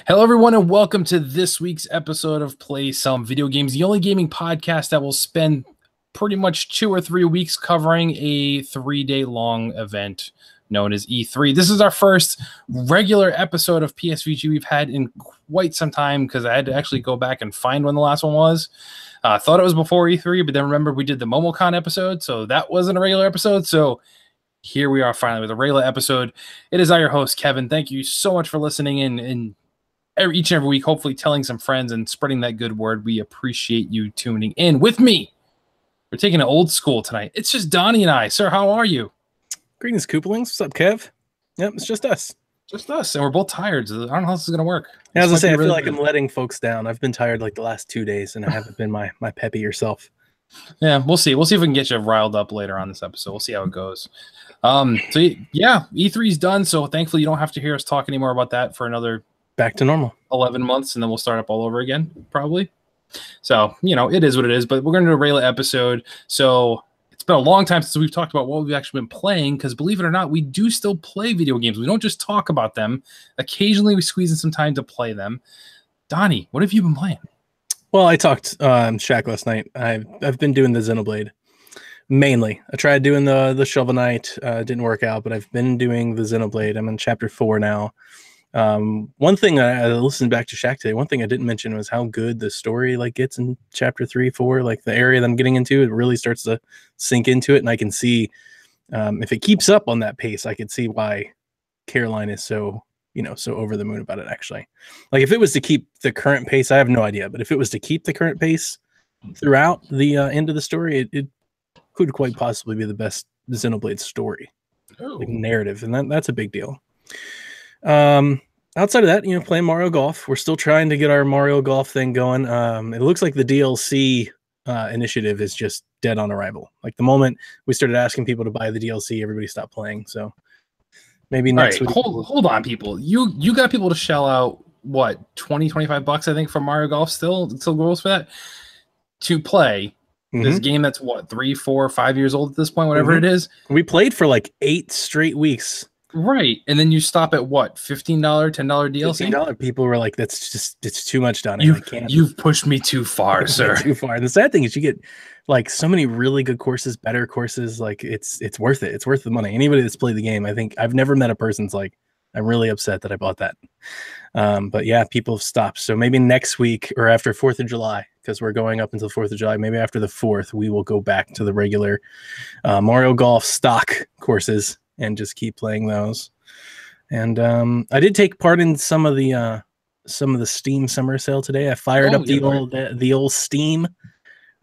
Hello, everyone, and welcome to this week's episode of Play Some Video Games, the only gaming podcast that will spend pretty much 2 or 3 weeks covering a 3-day long event known as E3. This is our first regular episode of PSVG we've had in quite some time because I had to actually go back and find when the last one was. I thought it was before E3, but then remember we did the MomoCon episode, so that wasn't a regular episode. So here we are finally with a regular episode. It is I, your host, Kevin. Thank you so much for listening in and each and every week, hopefully telling some friends and spreading that good word. We appreciate you tuning in with me. We're taking it old school tonight. It's just Donnie and I. Sir, how are you? Greetings, Koopalings. What's up, Kev? Yep, it's just us. Just us, and we're both tired. So I don't know how this is going to work. Yeah, as I say, I feel like I'm letting folks down. I've been tired like the last 2 days, and I haven't been my peppy yourself. Yeah, we'll see. We'll see if we can get you riled up later on this episode. We'll see how it goes. So yeah, E3's done. So thankfully, you don't have to hear us talk anymore about that for another back to normal 11 months, and then we'll start up all over again, probably. So, it is what it is, but we're going to do a regular episode. So it's been a long time since we've talked about what we've actually been playing, because believe it or not, we do still play video games. We don't just talk about them. Occasionally, we squeeze in some time to play them. Donnie, what have you been playing? Well, I talked Shaq last night. I've been doing the Xenoblade. Mainly. I tried doing the Shovel Knight. Didn't work out, but I've been doing the Xenoblade. I'm in chapter 4 now. One thing I listened back to Shaq today, one thing I didn't mention was how good the story gets in chapter 3, 4, the area that I'm getting into, it really starts to sink into it. And I can see, if it keeps up on that pace, I could see why Caroline is so over the moon about it. Actually, if it was to keep the current pace, I have no idea, but if it was to keep the current pace throughout the end of the story, it could quite possibly be the best Xenoblade story, narrative. And that's a big deal. Outside of that, playing Mario Golf. We're still trying to get our Mario Golf thing going. It looks like the DLC initiative is just dead on arrival. The moment we started asking people to buy the DLC, everybody stopped playing. So maybe next week. Hold on, people. You got people to shell out what, $20-25 I think for Mario Golf still goes for that to play. This game that's what, 3, 4, 5 years old at this point, whatever it is. We played for 8 straight weeks. Right. And then you stop at what, $15, $10 DLC? $15. People were like, it's too much, Donnie. You've pushed me too far, sir. Too far. And the sad thing is you get so many really good courses, better courses. It's worth it. It's worth the money. Anybody that's played the game, I think I've never met a person's I'm really upset that I bought that. But yeah, people have stopped. So maybe next week or after 4th of July, because we're going up until 4th of July, maybe after the 4th, we will go back to the regular Mario Golf stock courses and just keep playing those. And I did take part in some of the Steam summer sale today. I fired up the old Steam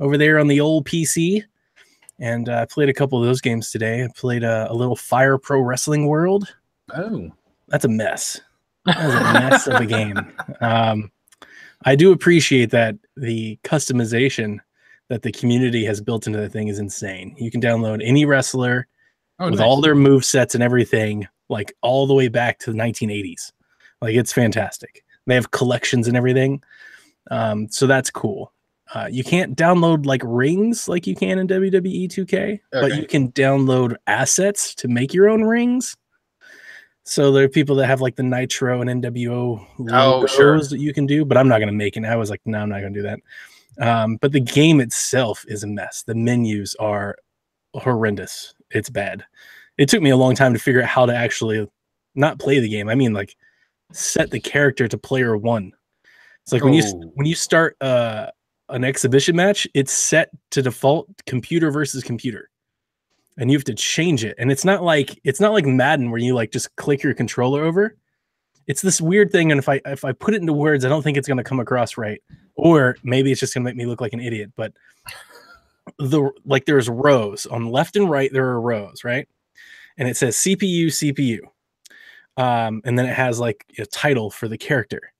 over there on the old PC, and I played a couple of those games today. I played a little Fire Pro Wrestling World. Oh, that's a mess. That was a mess of a game. I do appreciate that the customization that the community has built into the thing is insane. You can download any wrestler with all their move sets and everything, all the way back to the 1980s. It's fantastic. They have collections and everything. So that's cool. You can't download rings like you can in WWE 2K, but you can download assets to make your own rings. So there are people that have the Nitro and NWO logos that you can do, but I'm not going to make it. I was no, I'm not going to do that. But the game itself is a mess. The menus are horrendous. It's bad. It took me a long time to figure out how to actually not play the game. I mean, set the character to player 1. It's when you start an exhibition match, it's set to default computer versus computer, and you have to change it. And it's not like Madden where you just click your controller over. It's this weird thing, and if I put it into words, I don't think it's going to come across right, or maybe it's just going to make me look like an idiot. But there's rows on left and right. There are rows, right? And it says CPU, and then it has a title for the character.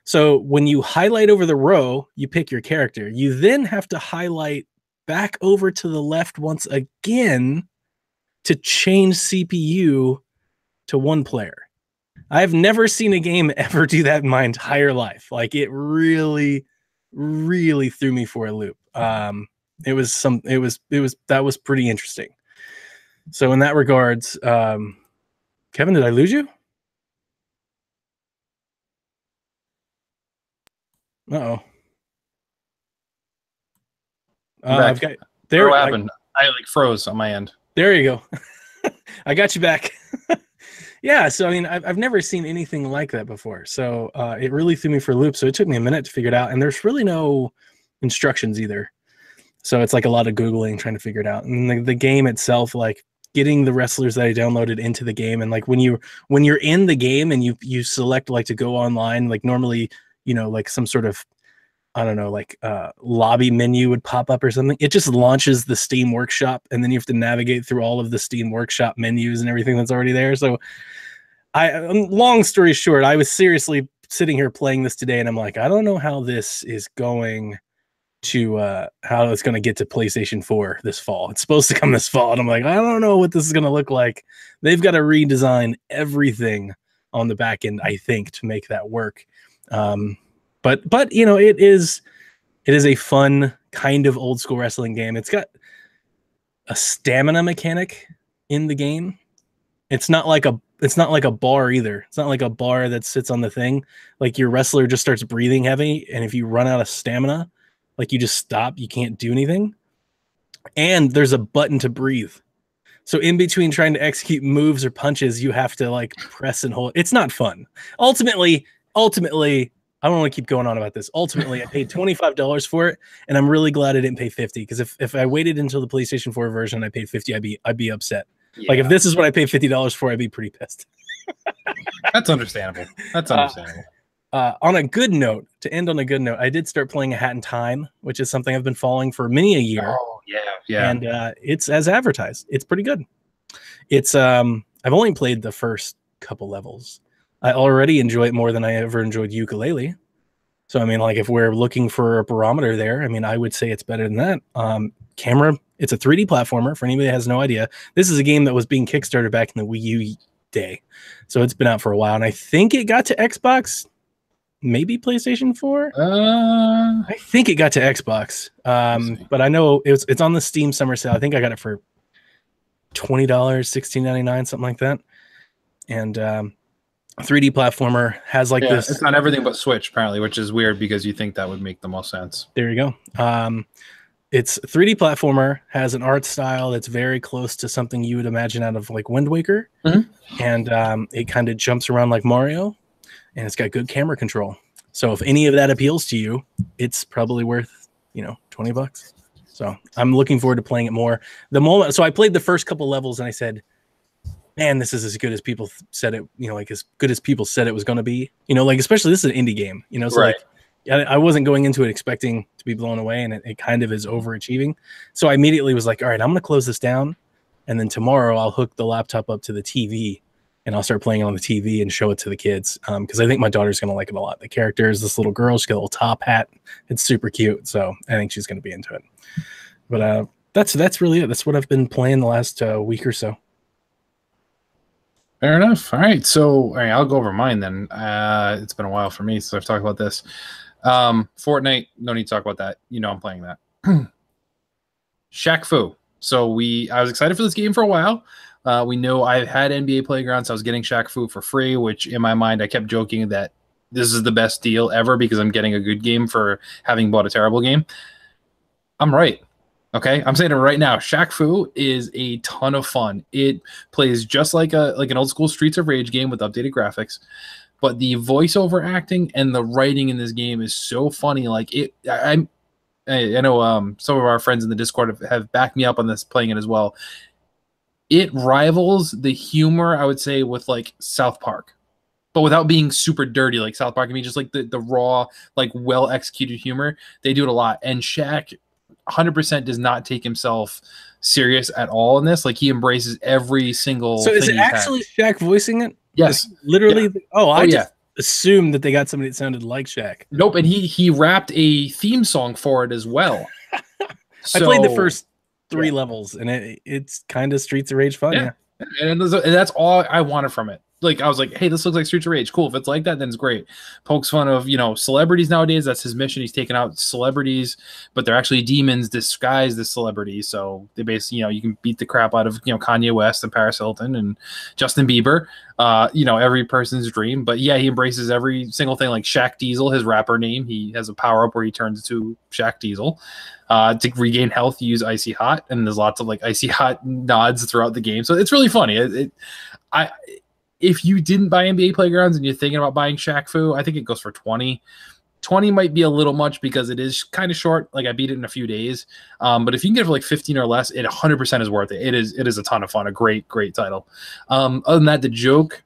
So when you highlight over the row, you pick your character. You then have to highlight back over to the left once again to change CPU to one player. I've never seen a game ever do that in my entire life. It really, really threw me for a loop. That was pretty interesting. So in that regards, Kevin, did I lose you? Uh-oh. Back. I've got there. What happened? I like froze on my end. There you go. I got you back. Yeah, so I mean, I've never seen anything like that before. So it really threw me for a loop. So it took me a minute to figure it out, and there's really no instructions either. So it's like a lot of Googling, trying to figure it out. And the game itself, like getting the wrestlers that I downloaded into the game, and like when you're in the game and you select like to go online, like normally, like some sort of, I don't know, like lobby menu would pop up or something. It just launches the Steam Workshop, and then you have to navigate through all of the Steam Workshop menus and everything that's already there. So long story short, I was seriously sitting here playing this today, and I'm like, I don't know how this is going to how it's going to get to PlayStation 4 this fall. It's supposed to come this fall, and I'm like, I don't know what this is going to look like. They've got to redesign everything on the back end, I think, to make that work. But it is a fun kind of old school wrestling game. It's got a stamina mechanic in the game. It's not like a bar either. It's not like a bar that sits on the thing. Like your wrestler just starts breathing heavy, and if you run out of stamina, like you just stop, you can't do anything. And there's a button to breathe. So in between trying to execute moves or punches, you have to like press and hold. It's not fun. Ultimately, I don't want to keep going on about this. Ultimately, I paid $25 for it, and I'm really glad I didn't pay $50, because if I waited until the PlayStation 4 version, I paid $50, I'd be upset. Yeah. Like if this is what I paid $50 for, I'd be pretty pissed. That's understandable. On a good note, to end on a good note, I did start playing A Hat in Time, which is something I've been following for many a year. Oh yeah. And it's as advertised. It's pretty good. It's I've only played the first couple levels. I already enjoy it more than I ever enjoyed Ukulele. So, I mean, like if we're looking for a barometer there, I mean, I would say it's better than that. Camera, it's a 3D platformer for anybody that has no idea. This is a game that was being Kickstarted back in the Wii U day. So it's been out for a while. And I think it got to Xbox, maybe PlayStation 4. I think it got to Xbox. But I know it's on the Steam summer sale. I think I got it for $20, $16.99, something like that. And 3D platformer has like this. It's not everything but Switch apparently, which is weird because you think that would make the most sense. There you go. It's 3D platformer, has an art style that's very close to something you would imagine out of like Wind Waker. Mm-hmm. And it kind of jumps around like Mario, and it's got good camera control. So if any of that appeals to you, it's probably worth, $20. So I'm looking forward to playing it more. So I played the first couple levels and I said, man, this is as good as people said it, like as good as people said it was going to be, like, especially this is an indie game, so right. Like I wasn't going into it expecting to be blown away, and it kind of is overachieving. So I immediately was like, all right, I'm going to close this down. And then tomorrow I'll hook the laptop up to the TV and I'll start playing it on the TV and show it to the kids. Cause I think my daughter's going to like it a lot. The character is this little girl. She's got a little top hat. It's super cute. So I think she's going to be into it, but that's really it. That's what I've been playing the last week or so. Fair enough. All right. So I'll go over mine then. It's been a while for me, so I've talked about this. Fortnite, no need to talk about that. I'm playing that. Shaq Fu. So I was excited for this game for a while. We know I've had NBA Playground, so I was getting Shaq Fu for free, which in my mind I kept joking that this is the best deal ever because I'm getting a good game for having bought a terrible game. I'm right. Okay, I'm saying it right now. Shaq Fu is a ton of fun. It plays just like an old school Streets of Rage game with updated graphics, but the voiceover acting and the writing in this game is so funny. Like I know some of our friends in the Discord have backed me up on this, playing it as well. It rivals the humor, I would say, with like South Park, but without being super dirty like South Park. I mean, just like the raw, like well executed humor. They do it a lot, and Shaq 100% does not take himself serious at all in this. Like he embraces every single thing. So is it actually Shaq voicing it? Yes. Like, literally? Yeah. I just assumed that they got somebody that sounded like Shaq. Nope, and he rapped a theme song for it as well. I played the first 3 levels, and it's kind of Streets of Rage fun. Yeah. And that's all I wanted from it. like, I was like, hey, this looks like Streets of Rage. Cool. If it's like that, then it's great. Pokes fun of, celebrities nowadays. That's his mission. He's taking out celebrities, but they're actually demons disguised as celebrities. So they basically, you can beat the crap out of, Kanye West and Paris Hilton and Justin Bieber, every person's dream. But yeah, he embraces every single thing, like Shaq Diesel, his rapper name. He has a power up where he turns into Shaq Diesel. To regain health, you use Icy Hot, and there's lots of like Icy Hot nods throughout the game. So it's really funny. If you didn't buy NBA Playgrounds and you're thinking about buying Shaq Fu, I think it goes for 20. 20 might be a little much because it is kind of short. Like I beat it in a few days. But if you can get it for like 15 or less, it 100% is worth it. It is a ton of fun. A great title. Other than that, the joke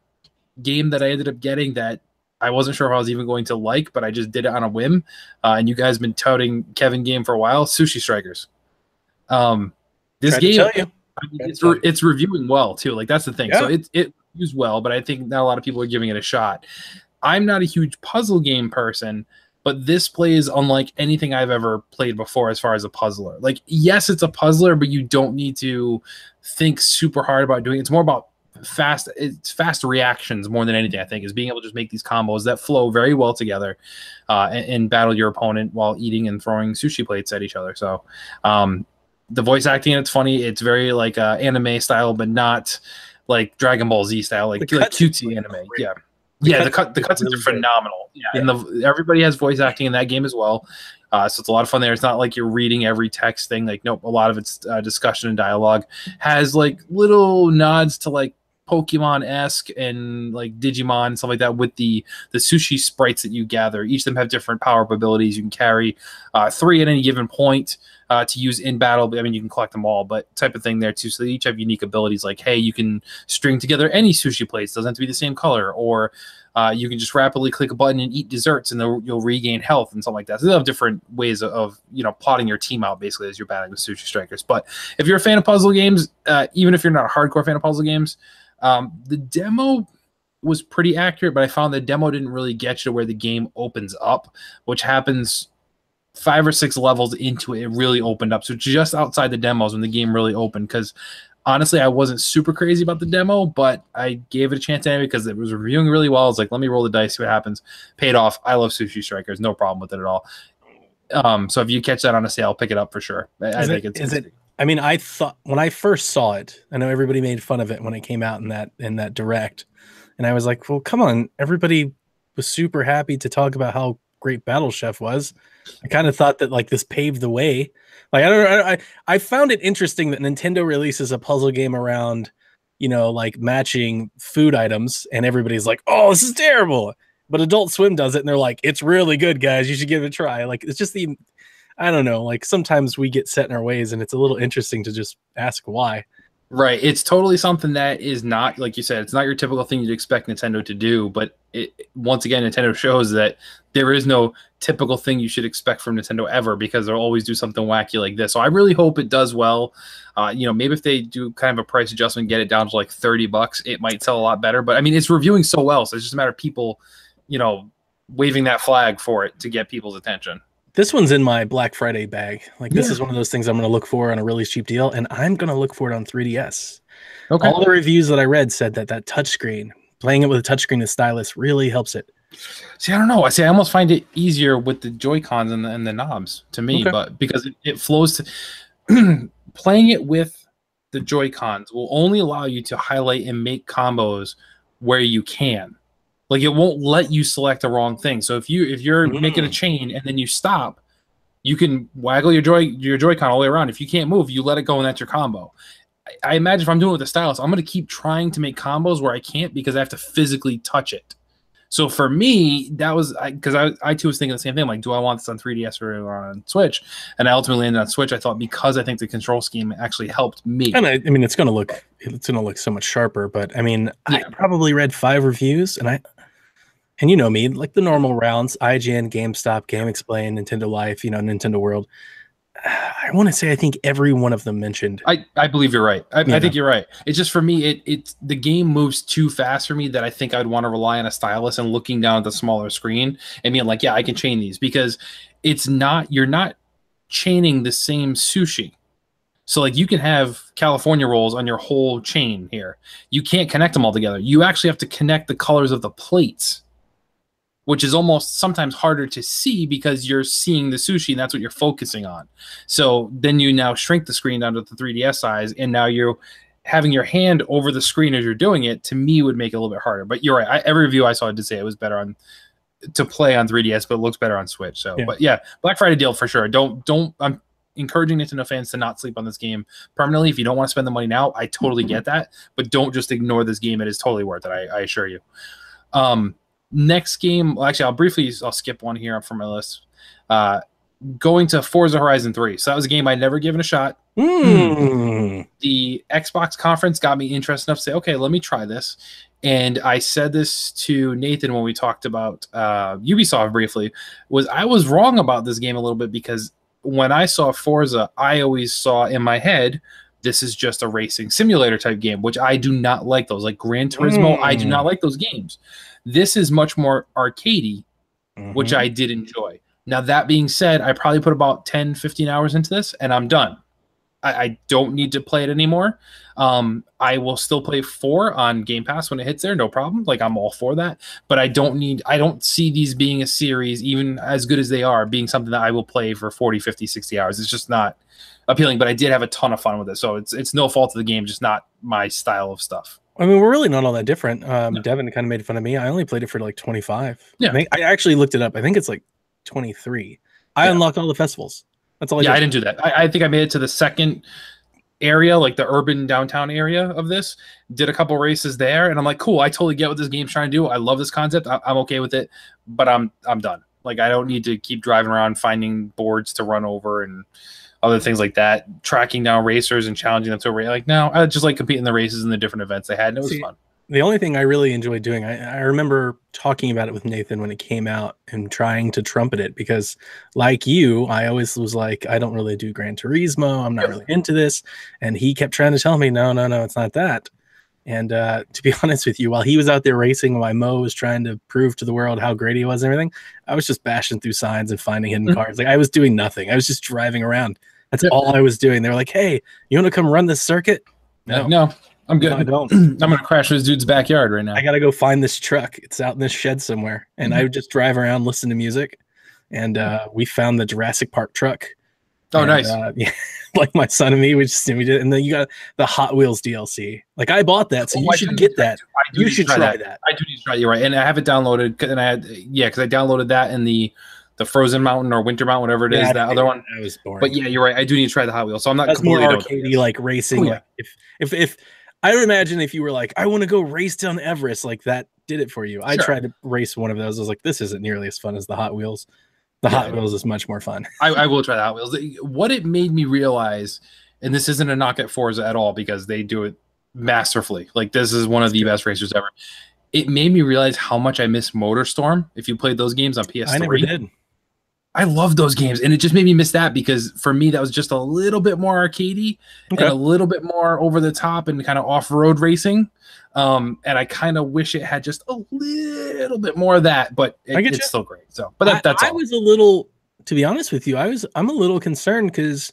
game that I ended up getting that I wasn't sure if I was even going to like, but I just did it on a whim. And you guys have been touting Kevin game for a while. Sushi Strikers. This game, it's reviewing well too. Like that's the thing. Yeah. So it reviews well, but I think not a lot of people are giving it a shot. I'm not a huge puzzle game person, but this plays unlike anything I've ever played before as far as a puzzler. Like, yes, it's a puzzler, but you don't need to think super hard about doing it. It's more about fast reactions more than anything, I think, is being able to just make these combos that flow very well together and battle your opponent while eating and throwing sushi plates at each other. So the voice acting, it's funny. It's very like anime style, but not like Dragon Ball Z style, like cutesy anime. Yeah. The cutscenes really are phenomenal. Yeah. And everybody has voice acting in that game as well. So it's a lot of fun there. It's not like you're reading every text thing. Like, nope, a lot of it's discussion and dialogue. Has like little nods to like Pokemon-esque and like Digimon and stuff like that with the sushi sprites that you gather. Each of them have different power-up abilities. You can carry 3 at any given point to use in battle. I mean, you can collect them all, but type of thing there too. So they each have unique abilities. Like, hey, you can string together any sushi plates. Doesn't have to be the same color. Or you can just rapidly click a button and eat desserts, and you'll regain health and something like that. So they have different ways of plotting your team out basically as you're battling with Sushi Strikers. But if you're a fan of puzzle games, even if you're not a hardcore fan of puzzle games, the demo was pretty accurate, but I found the demo didn't really get you to where the game opens up, which happens 5 or 6 levels into it. It really opened up. So just outside the demos when the game really opened, because honestly, I wasn't super crazy about the demo, but I gave it a chance anyway because it was reviewing really well. I was like, let me roll the dice, see what happens. Paid off. I love Sushi Strikers. No problem with it at all. So if you catch that on a sale, pick it up for sure. I think it's I mean, I thought when I first saw it, I know everybody made fun of it when it came out in that direct, and I was like, well, come on, everybody was super happy to talk about how great Battle Chef was. I kind of thought that like this paved the way. Like I found it interesting that Nintendo releases a puzzle game around, like matching food items, and everybody's like, oh, this is terrible. But Adult Swim does it, and they're like, it's really good, guys. You should give it a try. Like, it's just I don't know. Like sometimes we get set in our ways, and it's a little interesting to just ask why. Right. It's totally something that is not, like you said, it's not your typical thing you'd expect Nintendo to do. But once again, Nintendo shows that there is no typical thing you should expect from Nintendo ever, because they'll always do something wacky like this. So I really hope it does well. Maybe if they do kind of a price adjustment, get it down to like $30, it might sell a lot better. But I mean, it's reviewing so well. So it's just a matter of people, waving that flag for it to get people's attention. This one's in my Black Friday bag. Like, this is one of those things I'm going to look for on a really cheap deal, and I'm going to look for it on 3DS. Okay. All the reviews that I read said that touchscreen, playing it with a touchscreen and stylus, really helps it. See, I don't know. I almost find it easier with the Joy-Cons and the knobs to me, but because it flows to playing it with the Joy-Cons will only allow you to highlight and make combos where you can. Like, it won't let you select the wrong thing. So if you're making a chain and then you stop, you can waggle your Joy-Con all the way around. If you can't move, you let it go and that's your combo. I imagine if I'm doing it with the stylus, I'm going to keep trying to make combos where I can't because I have to physically touch it. So for me, that was because I too was thinking the same thing. Like, do I want this on 3DS or on Switch? And I ultimately landed on Switch. I thought because I think the control scheme actually helped me. And I mean, it's going to look so much sharper. But I mean, I probably read 5 reviews, and you know me, like the normal rounds: IGN, GameStop, GameXplain, Nintendo Life, Nintendo World. I want to say I think every one of them mentioned. I believe you're right. I think you're right. It's just for me, it's the game moves too fast for me that I think I'd want to rely on a stylus and looking down at the smaller screen and being like, yeah, I can chain these, because you're not chaining the same sushi. So like you can have California rolls on your whole chain here. You can't connect them all together. You actually have to connect the colors of the plates, which is almost sometimes harder to see because you're seeing the sushi and that's what you're focusing on. So then you now shrink the screen down to the 3DS size, and now you're having your hand over the screen as you're doing it, to me, would make it a little bit harder. But you're right. Every review I saw did say it was better to play on 3DS, but it looks better on Switch. So, But yeah, Black Friday deal for sure. I'm encouraging Nintendo fans to not sleep on this game permanently. If you don't want to spend the money now, I totally get that, but don't just ignore this game. It is totally worth it. I assure you. Next game, well, actually, I'll skip one here from my list. Going to Forza Horizon 3. So that was a game I'd never given a shot. The Xbox conference got me interested enough to say, okay, let me try this. And I said this to Nathan when we talked about Ubisoft briefly, I was wrong about this game a little bit, because when I saw Forza, I always saw in my head, this is just a racing simulator type game, which I do not like those. Like Gran Turismo, I do not like those games. This is much more arcadey, which I did enjoy. Now, that being said, I probably put about 10, 15 hours into this, and I'm done. I don't need to play it anymore. I will still play 4 on Game Pass when it hits there, no problem. Like, I'm all for that. But I don't see these being a series, even as good as they are, being something that I will play for 40, 50, 60 hours. It's just not appealing, but I did have a ton of fun with it. So it's no fault of the game, just not my style of stuff. I mean, we're really not all that different. Devin kind of made fun of me. I only played it for like 25. Yeah. I actually looked it up. I think it's like 23. I unlocked all the festivals. That's all I did. I didn't do that. I think I made it to the second area, like the urban downtown area of this. Did a couple races there, and I'm like, cool, I totally get what this game's trying to do. I love this concept. I'm okay with it, but I'm done. Like, I don't need to keep driving around finding boards to run over and other things like that, tracking down racers and challenging them to a race. Like, no, I just like competing in the races and the different events they had, and it was fun. The only thing I really enjoyed doing, I remember talking about it with Nathan when it came out and trying to trumpet it, because like you, I always was like, I don't really do Gran Turismo. I'm not really into this. And he kept trying to tell me, no, it's not that. And to be honest with you, while he was out there racing, while Mo was trying to prove to the world how great he was and everything, I was just bashing through signs and finding hidden cars. Like, I was doing nothing. I was just driving around. That's all I was doing. They were like, hey, you want to come run this circuit? No. I'm good. No, I don't. I'm going to crash this dude's backyard right now. I got to go find this truck. It's out in this shed somewhere. And I would just drive around, listen to music. And we found the Jurassic Park truck. Oh, and, nice. Like my son and me, we did. And then you got the Hot Wheels DLC. Like, I bought that, so you should get that. You should try that. I do need to try it. You're right. And I have it downloaded. And because I downloaded that in the Frozen Mountain or Winter Mountain, whatever it is, that other one. That was boring. But yeah, you're right. I do need to try the Hot Wheels. So I'm not That's more arcadey, like racing. Like if I would imagine if you were like, I want to go race down Everest, like that did it for you. I tried to race one of those. I was like, this isn't nearly as fun as the Hot Wheels. The Hot Wheels is much more fun. I will try the Hot Wheels. What it made me realize, and this isn't a knock at Forza at all, because they do it masterfully. Like, this is one of the best racers ever. It made me realize how much I miss MotorStorm. If you played those games on PS3. I never did. I love those games, and it just made me miss that, because for me that was just a little bit more arcadey and a little bit more over the top and kind of off-road racing. And I kind of wish it had just a little bit more of that, but it's still great. So, but that's all. I was a little, to be honest with you, I'm a little concerned, because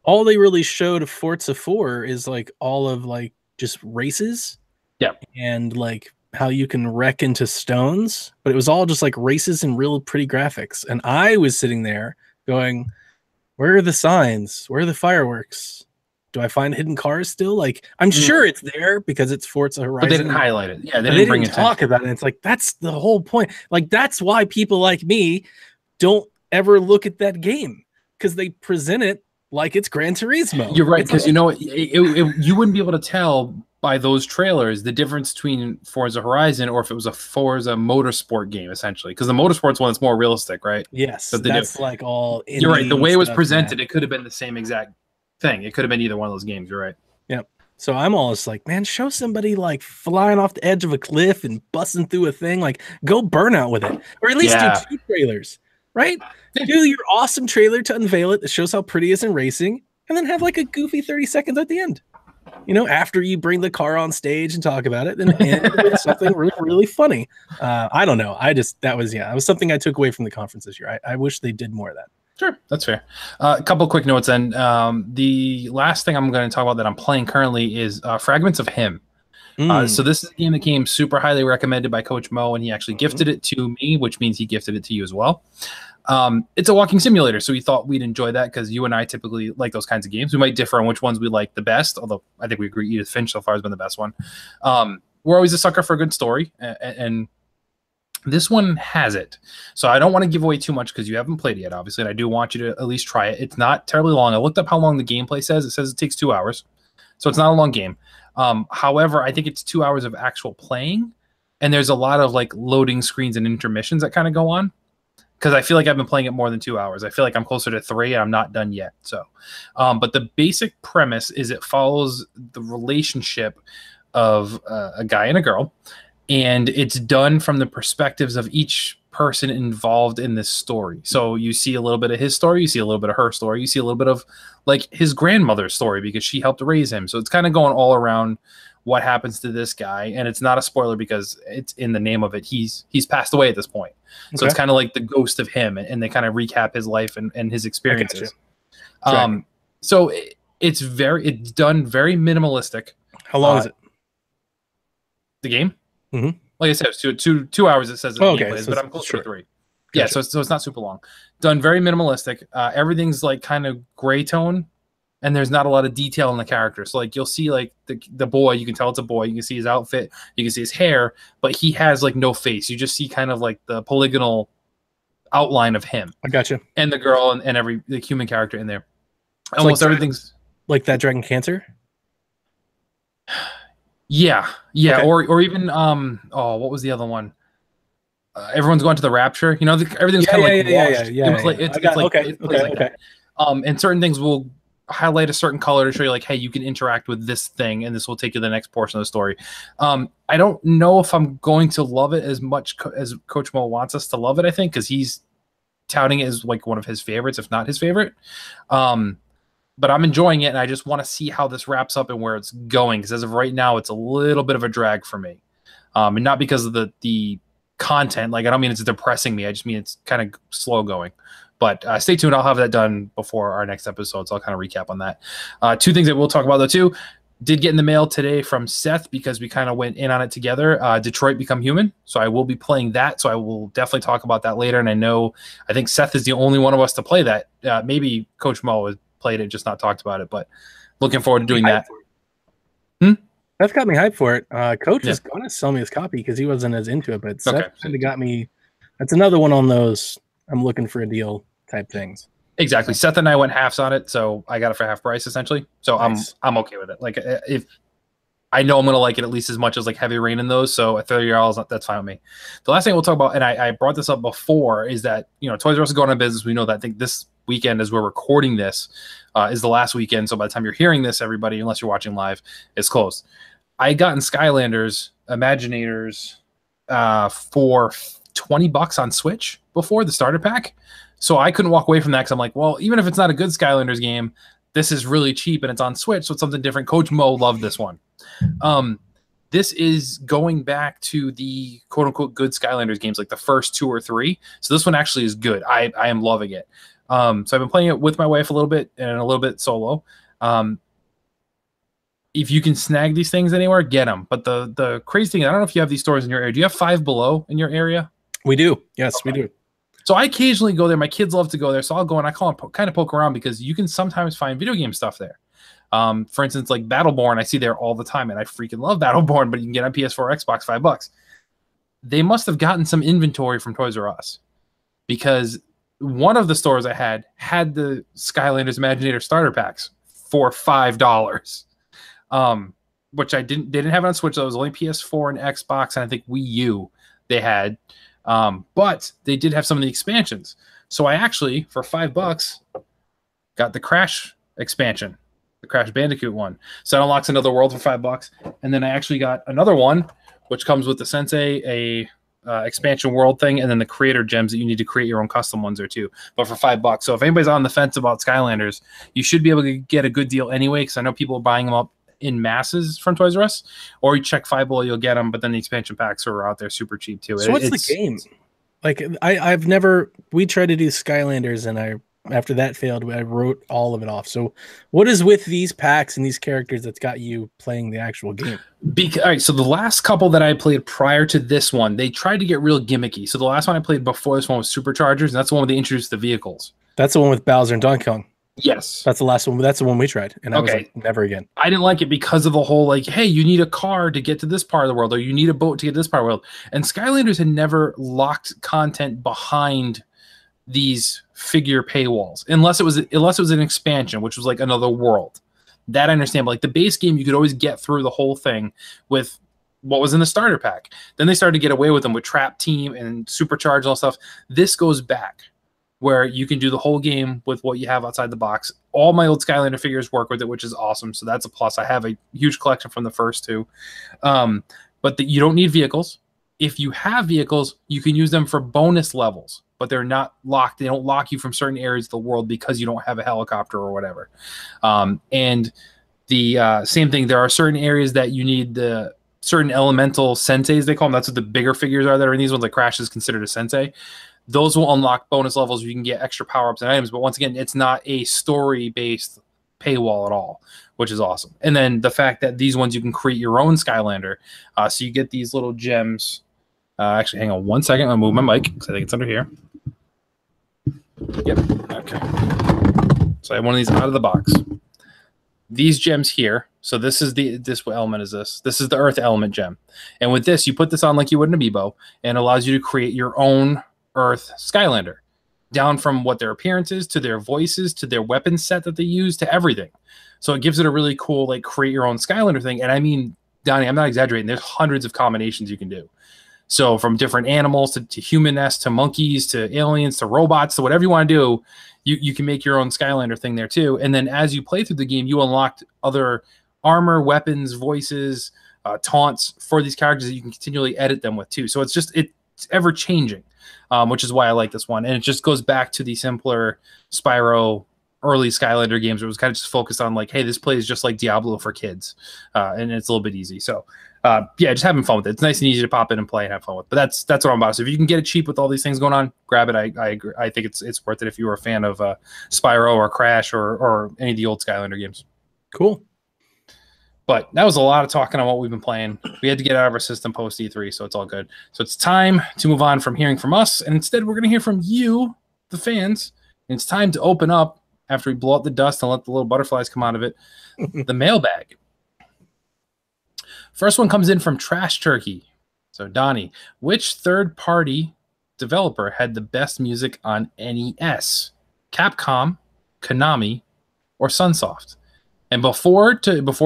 all they really showed of Forza 4 is like all of like just races, and like how you can wreck into stones, but it was all just like races and real pretty graphics. And I was sitting there going, where are the signs? Where are the fireworks? Do I find hidden cars still? Like, I'm sure it's there because it's Forza Horizon. But they didn't highlight it. Yeah, they didn't talk about it. It's like, that's the whole point. Like, that's why people like me don't ever look at that game, because they present it like it's Gran Turismo. You're right, because you know, you wouldn't be able to tell by those trailers the difference between Forza Horizon or if it was a Forza Motorsport game, essentially, because the Motorsport's one that's more realistic, right? Yes, that's like all. You're right. The way it was presented, it could have been the same exact thing. It could have been either one of those games. You're right. Yep. So I'm always like, man, show somebody like flying off the edge of a cliff and busting through a thing. Like, go Burnout with it, or at least do 2 trailers, right? Do your awesome trailer to unveil it that shows how pretty it is in racing, and then have like a goofy 30 seconds at the end. You know, after you bring the car on stage and talk about it, then end with something really, really funny. I don't know. That was something I took away from the conference this year. I wish they did more of that. Sure, that's fair. A couple quick notes then. The last thing I'm going to talk about that I'm playing currently is Fragments of Him. So this is a game that came super highly recommended by Coach Mo, and he actually gifted it to me, which means he gifted it to you as well. It's a walking simulator, so we thought we'd enjoy that because you and I typically like those kinds of games. We might differ on which ones we like the best, although I think we agree Edith Finch so far has been the best one. We're always a sucker for a good story, and this one has it. So I don't want to give away too much because you haven't played it yet, obviously, and I do want you to at least try it. It's not terribly long. I looked up how long the gameplay says. It says it takes 2 hours, so it's not a long game. However, I think it's 2 hours of actual playing, and there's a lot of like loading screens and intermissions that kind of go on. Because I feel like I've been playing it more than 2 hours. I feel like I'm closer to 3 and I'm not done yet. So, but the basic premise is it follows the relationship of a guy and a girl, and it's done from the perspectives of each person involved in this story. So you see a little bit of his story, you see a little bit of her story, you see a little bit of like his grandmother's story because she helped raise him. So it's kind of going all around what happens to this guy, and it's not a spoiler because it's in the name of it. He's passed away at this point. So it's kind of like the ghost of him, and they kind of recap his life and his experiences. So it's done very minimalistic. How long is it? The game? Like I said, it's two hours. It says gameplays, but I'm closer to 3. Yeah, so it's not super long. Done very minimalistic. Everything's like kind of gray tone, and there's not a lot of detail in the character. So like you'll see like the boy, you can tell it's a boy. You can see his outfit, you can see his hair, but he has like no face. You just see kind of like the polygonal outline of him. I gotcha. And the girl and the human character in there. Almost like everything's like that Dragon Cancer. Yeah. Okay. Or even what was the other one? Everyone's going to the Rapture. You know, everything's kind of like washed. It's like that. And certain things will highlight a certain color to show you like, hey, you can interact with this thing, and this will take you to the next portion of the story. I don't know if I'm going to love it as much as Coach Mo wants us to love it. I think because he's touting it as like one of his favorites, if not his favorite. But I'm enjoying it, and I just want to see how this wraps up and where it's going. Because as of right now, it's a little bit of a drag for me, and not because of the content. Like I don't mean it's depressing me. I just mean it's kind of slow going. But stay tuned. I'll have that done before our next episode, so I'll kind of recap on that. 2 things that we'll talk about, though, too. Did get in the mail today from Seth because we kind of went in on it together. Detroit Become Human. So I will be playing that. So I will definitely talk about that later. And I think Seth is the only one of us to play that. Maybe Coach Mo has played it, just not talked about it. But looking forward to doing that. That's got me hyped for it. Coach is going to sell me his copy because he wasn't as into it. But Seth kind of got me. That's another one on those I'm looking for a deal type things. Exactly. Seth and I went halves on it, so I got it for half price essentially. So nice. I'm okay with it. Like if I know I'm gonna like it at least as much as like Heavy Rain in those, so at $30, that's fine with me. The last thing we'll talk about, and I brought this up before, is that Toys R Us is going on business. We know that. I think this weekend, as we're recording this, is the last weekend. So by the time you're hearing this, everybody, unless you're watching live, it's closed. I got in Skylanders Imaginators for $20 on Switch before the starter pack. So I couldn't walk away from that because I'm like, well, even if it's not a good Skylanders game, this is really cheap and it's on Switch, so it's something different. Coach Mo loved this one. This is going back to the quote-unquote good Skylanders games, like the first 2 or 3. So this one actually is good. I am loving it. So I've been playing it with my wife a little bit and a little bit solo. If you can snag these things anywhere, get them. But the crazy thing, I don't know if you have these stores in your area. Do you have Five Below in your area? We do. Yes, we do. So I occasionally go there. My kids love to go there. So I'll go and I call them kind of poke around because you can sometimes find video game stuff there. For instance, like Battleborn, I see there all the time. And I freaking love Battleborn, but you can get on PS4 or Xbox, $5. They must have gotten some inventory from Toys R Us because one of the stores I had the Skylanders Imaginator starter packs for $5. Which they didn't have it on Switch. That was only PS4 and Xbox, and I think Wii U they had. But they did have some of the expansions. So I actually, for $5, got the Crash expansion, the Crash Bandicoot one. So that unlocks another world for $5. And then I actually got another one, which comes with the Sensei, expansion world thing, and then the creator gems that you need to create your own custom ones there too, but for $5. So if anybody's on the fence about Skylanders, you should be able to get a good deal anyway, because I know people are buying them up in masses from Toys R Us, or you check Five Below, you'll get them, but then the expansion packs are out there super cheap too. So what's the game? Like we tried to do Skylanders and I After that failed, I wrote all of it off. So what is with these packs and these characters that's got you playing the actual game? All right, so the last couple that I played prior to this one, they tried to get real gimmicky. So the last one I played before this one was Superchargers, and that's the one where they introduced the vehicles. That's the one with Bowser and Donkey Kong. Yes. That's the last one. That's the one we tried. And I was like, never again. I didn't like it because of the whole, like, hey, you need a car to get to this part of the world, or you need a boat to get to this part of the world. And Skylanders had never locked content behind these figure paywalls, unless it was an expansion, which was like another world. That I understand. But like the base game, you could always get through the whole thing with what was in the starter pack. Then they started to get away with them with Trap Team and Supercharge and all stuff. This goes back where you can do the whole game with what you have outside the box. All my old Skylander figures work with it, which is awesome. So that's a plus. I have a huge collection from the first two. But you don't need vehicles. If you have vehicles, you can use them for bonus levels, but they're not locked. They don't lock you from certain areas of the world because you don't have a helicopter or whatever. And the same thing, there are certain areas that you need the certain elemental senseis, they call them. That's what the bigger figures are that are in these ones. Like Crash is considered a sensei. Those will unlock bonus levels. You can get extra power-ups and items. But once again, it's not a story-based paywall at all, which is awesome. And then the fact that these ones, you can create your own Skylander. So you get these little gems. Actually, hang on one second. I'll move my mic because I think it's under here. Yep. Okay. So I have one of these out of the box. These gems here. So this is what element is this? This is the Earth element gem. And with this, you put this on like you would in Amiibo, and it allows you to create your own Earth Skylander, down from what their appearance is to their voices to their weapon set that they use to everything. So it gives it a really cool like create your own Skylander thing. And I mean, Donnie, I'm not exaggerating. There's hundreds of combinations you can do. So from different animals to human-esque to monkeys to aliens to robots to whatever you want to do, you can make your own Skylander thing there too. And then as you play through the game, you unlock other armor, weapons, voices, taunts for these characters that you can continually edit them with too. So it's ever changing, which is why I like this one. And it just goes back to the simpler Spyro early Skylander games where it was kind of just focused on like, hey, this plays just like Diablo for kids, and it's a little bit easy. So yeah, just having fun with it. It's nice and easy to pop in and play and have fun with. But that's what I'm about. So if you can get it cheap with all these things going on, grab it. I agree. I think it's worth it if you were a fan of Spyro or Crash or any of the old Skylander games. Cool. But that was a lot of talking on what we've been playing. We had to get out of our system post E3, so it's all good. So it's time to move on from hearing from us, and instead we're going to hear from you, the fans. And it's time to open up, after we blow out the dust and let the little butterflies come out of it, the mailbag. First one comes in from Trash Turkey. So Donnie, which third-party developer had the best music on NES? Capcom, Konami, or Sunsoft? And before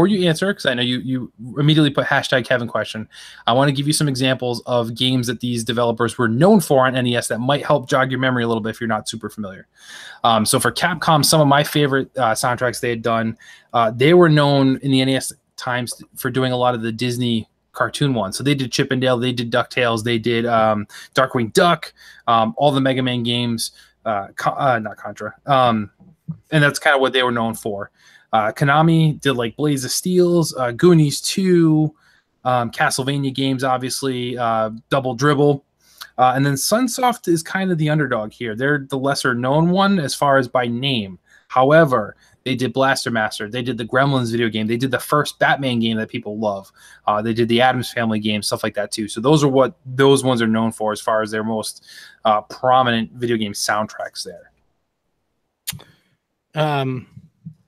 you answer, because I know you immediately put hashtag Kevin question, I want to give you some examples of games that these developers were known for on NES that might help jog your memory a little bit if you're not super familiar. So for Capcom, some of my favorite soundtracks they had done, they were known in the NES times for doing a lot of the Disney cartoon ones. So they did Chip and Dale, they did DuckTales, they did Darkwing Duck, all the Mega Man games, not Contra. And that's kind of what they were known for. Konami did like Blaze of Steels, Goonies 2, Castlevania games, obviously, Double Dribble. And then Sunsoft is kind of the underdog here. They're the lesser known one as far as by name. However, they did Blaster Master. They did the Gremlins video game. They did the first Batman game that people love. They did the Addams Family game, stuff like that too. So those are what those ones are known for as far as their most prominent video game soundtracks there.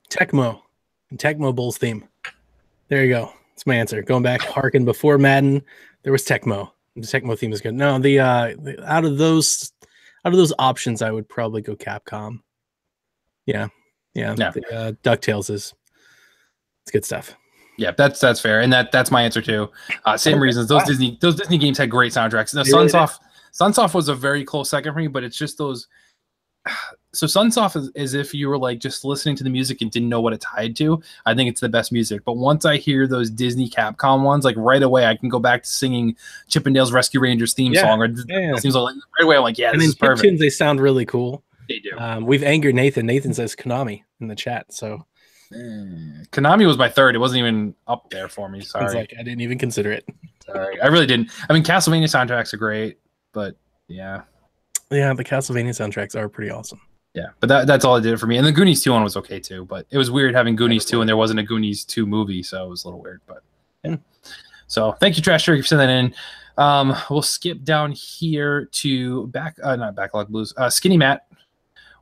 Tecmo Bulls theme. There you go. That's my answer. Going back, harken before Madden, there was Tecmo. The Tecmo theme is good. No, the out of those options, I would probably go Capcom. Yeah. The, DuckTales it's good stuff. Yeah, that's fair, and that's my answer too. Same reasons. Those Disney games had great soundtracks. Now, Sunsoft was a very close second for me, but it's just those. So Sunsoft is if you were like just listening to the music and didn't know what it tied to. I think it's the best music. But once I hear those Disney Capcom ones, like right away, I can go back to singing Chip and Dale's Rescue Rangers theme song. Or seems like right away, I'm like, yeah, this is perfect. Tunes, they sound really cool. They do. We've angered Nathan. Nathan says Konami in the chat. So Konami was my third. It wasn't even up there for me. Sorry, like I didn't even consider it. Sorry, I really didn't. I mean, Castlevania soundtracks are great, but yeah. Yeah, the Castlevania soundtracks are pretty awesome. Yeah, but that's all it did for me. And the Goonies 2 one was okay too, but it was weird having Goonies 2 and there wasn't a Goonies 2 movie, so it was a little weird. But yeah. So thank you, Trash Jerky, for sending that in. We'll skip down here to not Backlog Blues. Skinny Matt,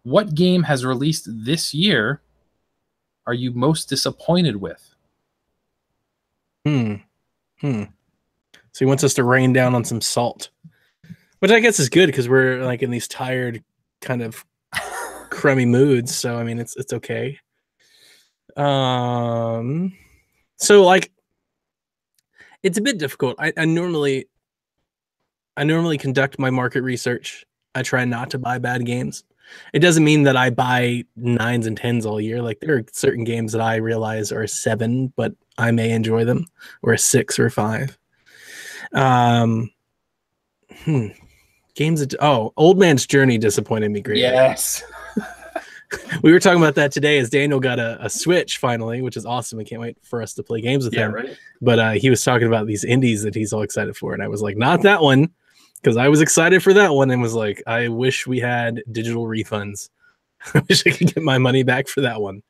what game has released this year are you most disappointed with? So he wants us to rain down on some salt, which I guess is good because we're like in these tired kind of crummy moods. So I mean, it's okay. So like, it's a bit difficult. I normally conduct my market research. I try not to buy bad games. It doesn't mean that I buy 9s and 10s all year. Like there are certain games that I realize are a 7, but I may enjoy them, or a 6 or a 5. Games Old Man's Journey disappointed me greatly. Yes. We were talking about that today as Daniel got a Switch finally, which is awesome. I can't wait for us to play games with him. Right. But he was talking about these indies that he's all excited for. And I was like, not that one. Because I was excited for that one and was like, I wish we had digital refunds. I wish I could get my money back for that one.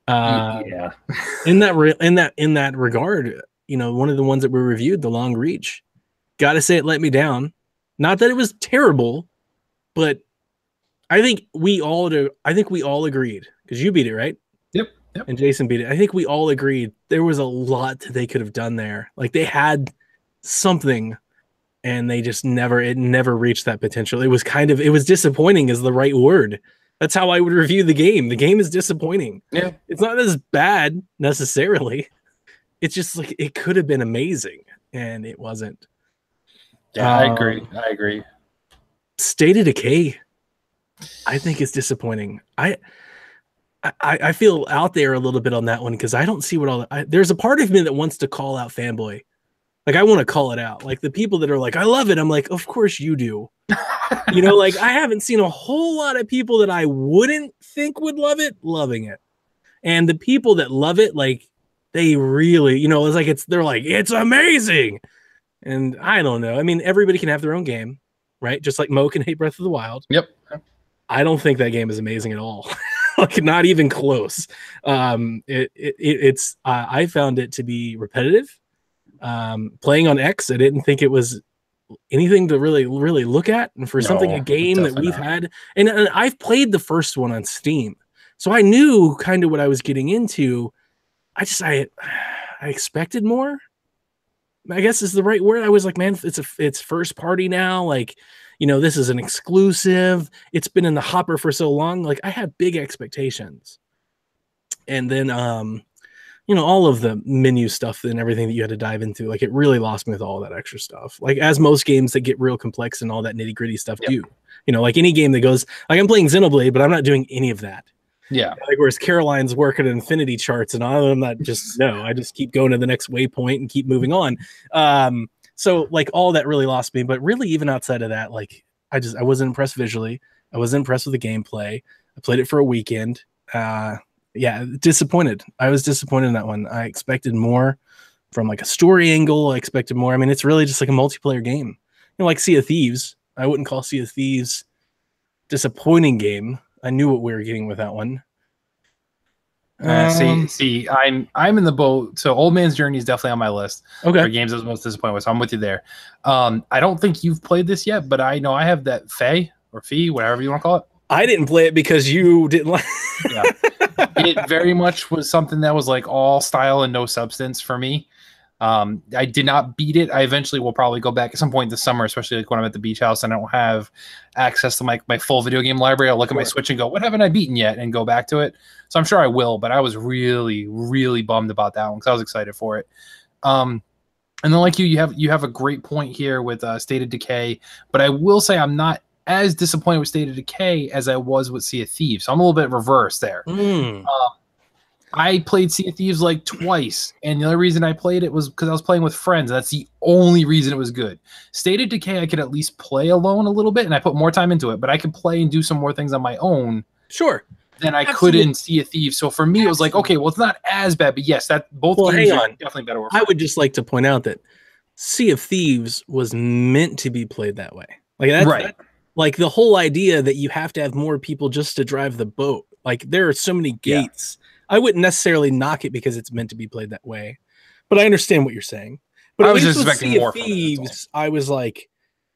Yeah. In that regard, you know, one of the ones that we reviewed, The Long Reach, gotta say it let me down. Not that it was terrible, but I think we all agreed, because you beat it, right? Yep. And Jason beat it. I think we all agreed there was a lot that they could have done there. Like they had something. And they just never reached that potential. It was disappointing is the right word. That's how I would review the game. The game is disappointing. Yeah. It's not as bad necessarily. It's just like, it could have been amazing and it wasn't. Yeah, I agree. State of Decay, I think is disappointing. I feel out there a little bit on that one because I don't see there's a part of me that wants to call out Fanboy. Like, I want to call it out. Like, the people that are like, I love it. I'm like, of course you do. You know, like, I haven't seen a whole lot of people that I wouldn't think would love it, loving it. And the people that love it, like, they really, you know, they're like, it's amazing. And I don't know. I mean, everybody can have their own game, right? Just like Mo can hate Breath of the Wild. Yep. I don't think that game is amazing at all. Like, not even close. I found it to be repetitive. Playing on X, I didn't think it was anything to really look at, and for a game that we've had, and I've played the first one on Steam, so I knew kind of what I was getting into. I expected more, I guess is the right word. I was like, man, it's first party now, like, you know, this is an exclusive, it's been in the hopper for so long, like I had big expectations. And then you know, all of the menu stuff and everything that you had to dive into, like, it really lost me with all that extra stuff. Like, as most games that get real complex and all that nitty gritty stuff do, you know, like any game that goes, like, I'm playing Xenoblade, but I'm not doing any of that. Yeah. Like, whereas Caroline's working at infinity charts and all of them, that just, no, I just keep going to the next waypoint and keep moving on. So like all that really lost me, but really even outside of that, like, I wasn't impressed visually. I wasn't impressed with the gameplay. I played it for a weekend. Yeah, disappointed. I was disappointed in that one. I expected more from like a story angle. I expected more. I mean, it's really just like a multiplayer game. You know, like Sea of Thieves. I wouldn't call Sea of Thieves disappointing game. I knew what we were getting with that one. See, I'm in the boat. So Old Man's Journey is definitely on my list. Okay. For games I was most disappointed with. So I'm with you there. I don't think you've played this yet, but I know I have that Fey or Fee, whatever you want to call it. I didn't play it because you didn't like. Yeah. It very much was something that was like all style and no substance for me. I did not beat it. I eventually will probably go back at some point this summer, especially like when I'm at the beach house and I don't have access to my full video game library. I'll look at my Switch and go, what haven't I beaten yet? And go back to it. So I'm sure I will, but I was really, really bummed about that one because I was excited for it. And then like you have a great point here with State of Decay, but I will say I'm not as disappointed with State of Decay as I was with Sea of Thieves. So I'm a little bit reverse there. I played Sea of Thieves like twice, and the only reason I played it was because I was playing with friends. That's the only reason it was good. State of Decay, I could at least play alone a little bit, and I put more time into it, but I could play and do some more things on my own. Sure. Than I could in Sea of Thieves. So for me, it was like, okay, well, it's not as bad, but yes, that both games are definitely better. I would just like to point out that Sea of Thieves was meant to be played that way. Like that's, right. Like the whole idea that you have to have more people just to drive the boat. Like there are so many gates. I wouldn't necessarily knock it because it's meant to be played that way, but I understand what you're saying. But I was just expecting more from Thieves, I was like,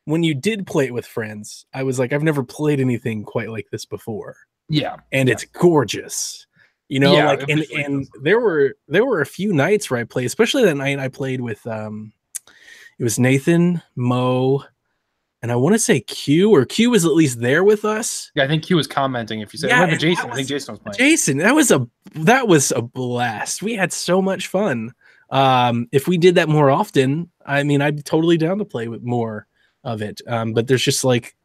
when you did play it with friends, I was like, I've never played anything quite like this before. Yeah, and it's gorgeous. You know, like and there were a few nights where I played, especially that night I played with it was Nathan, Mo, and I want to say Q, or Q was at least there with us. Yeah, I think Q was commenting. If you say, yeah, Jason, I think Jason was playing. Jason, that was a blast. We had so much fun. If we did that more often, I mean, I'd be totally down to play with more of it. But there's just like,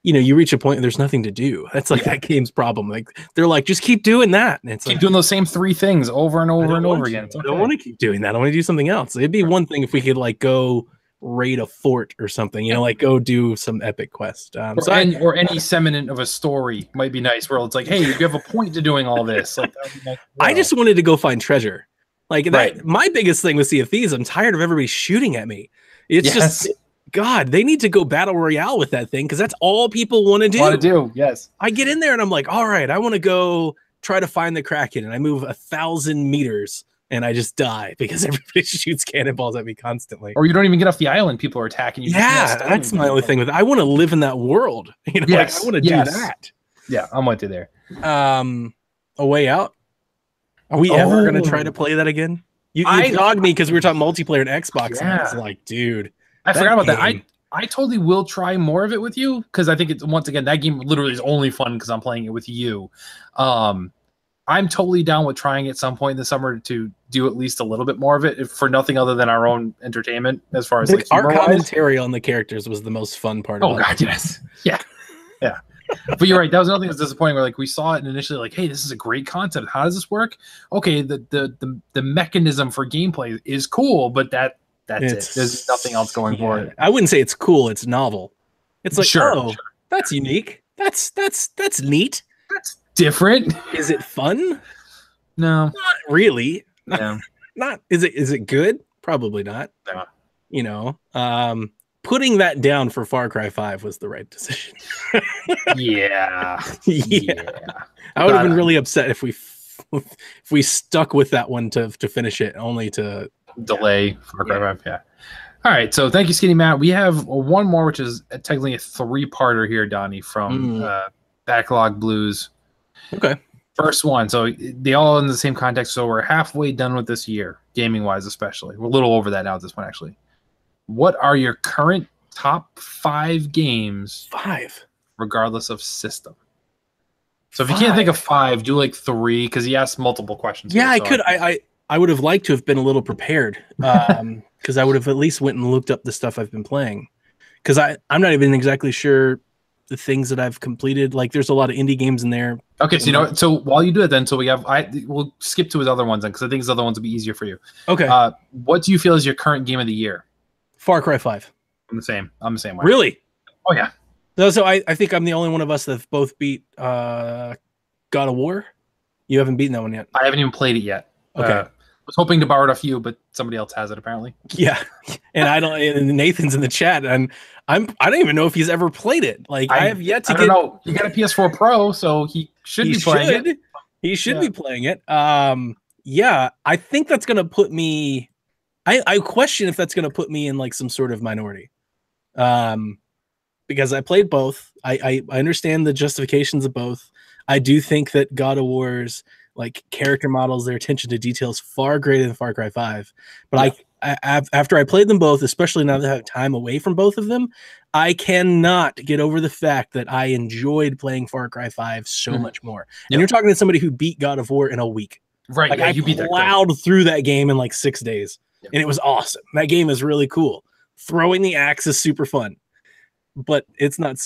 you know, you reach a point where there's nothing to do. That's like that game's problem. Like they're like, just keep doing that. And it's keep doing those same 3 things over and over and over again. Okay. I don't want to keep doing that. I want to do something else. It'd be one thing if we could like go raid a fort or something, you know, like go do some epic quest. Or any semblance of a story might be nice, where it's like, hey, you have a point to doing all this. Like, I just wanted to go find treasure. Like that. My biggest thing with Sea of Thieves, I'm tired of everybody shooting at me. It's just, God, they need to go battle royale with that thing, because that's all people want to do. Yes. I get in there and I'm like, all right, I want to go try to find the Kraken, and I move 1,000 meters and I just die because everybody shoots cannonballs at me constantly. Or you don't even get off the island; people are attacking you. Yeah, that's my only thing with it. I want to live in that world. You know, like I want to do that. Yeah, I'm with you there. A Way Out. Are we ever going to try to play that again? You dogged me because we were talking multiplayer and Xbox, and I was like, dude. I forgot about that. I totally will try more of it with you, because I think it's, once again, that game literally is only fun because I'm playing it with you. I'm totally down with trying at some point in the summer to do at least a little bit more of it, if for nothing other than our own entertainment, as far as like our commentary on the characters was the most fun part. Oh God, yes, yeah. But you're right. That was another thing that was disappointing. Where like we saw it and initially like, hey, this is a great concept. How does this work? Okay, the mechanism for gameplay is cool, but that's it. There's nothing else going for it. I wouldn't say it's cool. It's novel. It's like, that's unique. That's neat. That's different. Is it fun? No, not really. No, not. Is it good? Probably not. No. You know, putting that down for Far Cry 5 was the right decision. Yeah. I would have been really upset if we stuck with that one to finish it, only to delay Far Cry 5. Yeah. All right. So thank you, Skinny Matt. We have one more, which is technically a 3-parter here, Donnie, from Backlog Blues. Okay. First one. So they all in the same context. So we're halfway done with this year, gaming wise, especially. We're a little over that now at this point, actually. What are your current top 5 games? 5, regardless of system. So if you can't think of 5, do like 3, because he asked multiple questions. Yeah, I could. I would have liked to have been a little prepared, because I would have at least went and looked up the stuff I've been playing. Because I'm not even exactly sure the things that I've completed. Like there's a lot of indie games in there. Okay, so you know what? So while you do it, then we'll skip to his other ones then, because I think his other ones will be easier for you. Okay. What do you feel is your current game of the year? Far Cry 5. I'm the same way. Really? Oh yeah. So I think I'm the only one of us that both beat God of War. You haven't beaten that one yet. I haven't even played it yet. Okay. I was hoping to borrow it off you, but somebody else has it apparently. Yeah, and I don't. And Nathan's in the chat, and I don't even know if he's ever played it. Like I have yet to get. Know. He got a PS4 Pro, so he should be playing it. He should be playing it. Yeah, I think that's gonna put me. I question if that's gonna put me in like some sort of minority. Because I played both. I understand the justifications of both. I do think that God of War's like character models, their attention to detail is far greater than Far Cry 5. But after I played them both, especially now that I have time away from both of them, I cannot get over the fact that I enjoyed playing Far Cry 5 so much more. And you're talking to somebody who beat God of War in a week. Right. Like I plowed through that game in like 6 days. Yeah. And it was awesome. That game is really cool. Throwing the axe is super fun. But it's not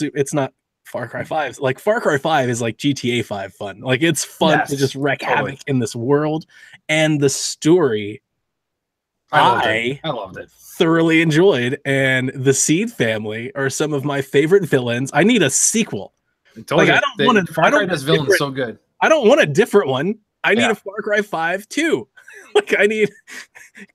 Far Cry 5. Like Far Cry 5 is like GTA 5 fun. Like it's fun to just wreak havoc in this world. And the story I loved it. Thoroughly enjoyed. And the Seed family are some of my favorite villains. I need a sequel. Like I don't want to. Far Cry villain so good. I don't want a different one. I need a Far Cry 5 too. Like I need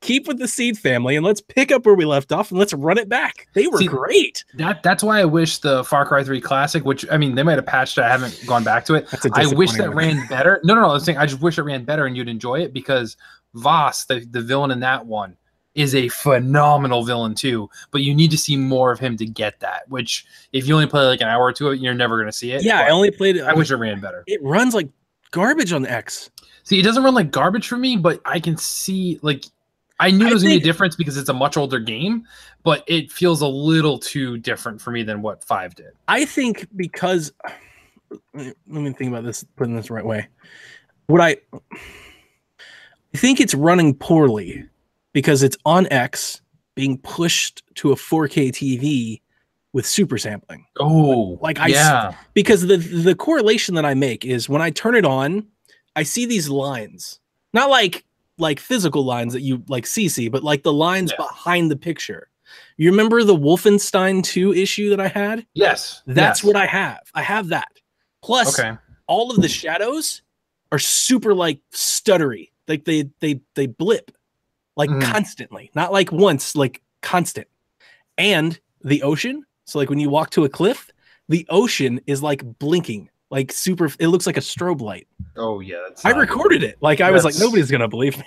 keep with the Seed family and let's pick up where we left off and let's run it back. They were great. That's why I wish the Far Cry 3 Classic, which I mean they might have patched it, I haven't gone back to it. I wish that ran better. No, I was saying I just wish it ran better and you'd enjoy it, because Voss, the villain in that one, is a phenomenal villain too, but you need to see more of him to get that, which if you only play like an hour or two of it, you're never going to see it. Yeah, I only played it. I wish it ran better. It runs like garbage on the X. See, it doesn't run like garbage for me, but I can see, like, I knew there was going to be a difference because it's a much older game, but it feels a little too different for me than what 5 did. I think because, let me think about this, putting this the right way. I think it's running poorly because it's on X being pushed to a 4K TV with super sampling. Oh, like because the correlation that I make is when I turn it on, I see these lines, not like physical lines that you like CC, but like the lines behind the picture. You remember the Wolfenstein 2 issue that I had? Yes. That's what I have. I have that. Plus, all of the shadows are super like stuttery. Like they blip like constantly, not like once, like constant. And the ocean, so like when you walk to a cliff, the ocean is like blinking, like super. It looks like a strobe light. Oh yeah, I recorded it. Like I was like, nobody's gonna believe me.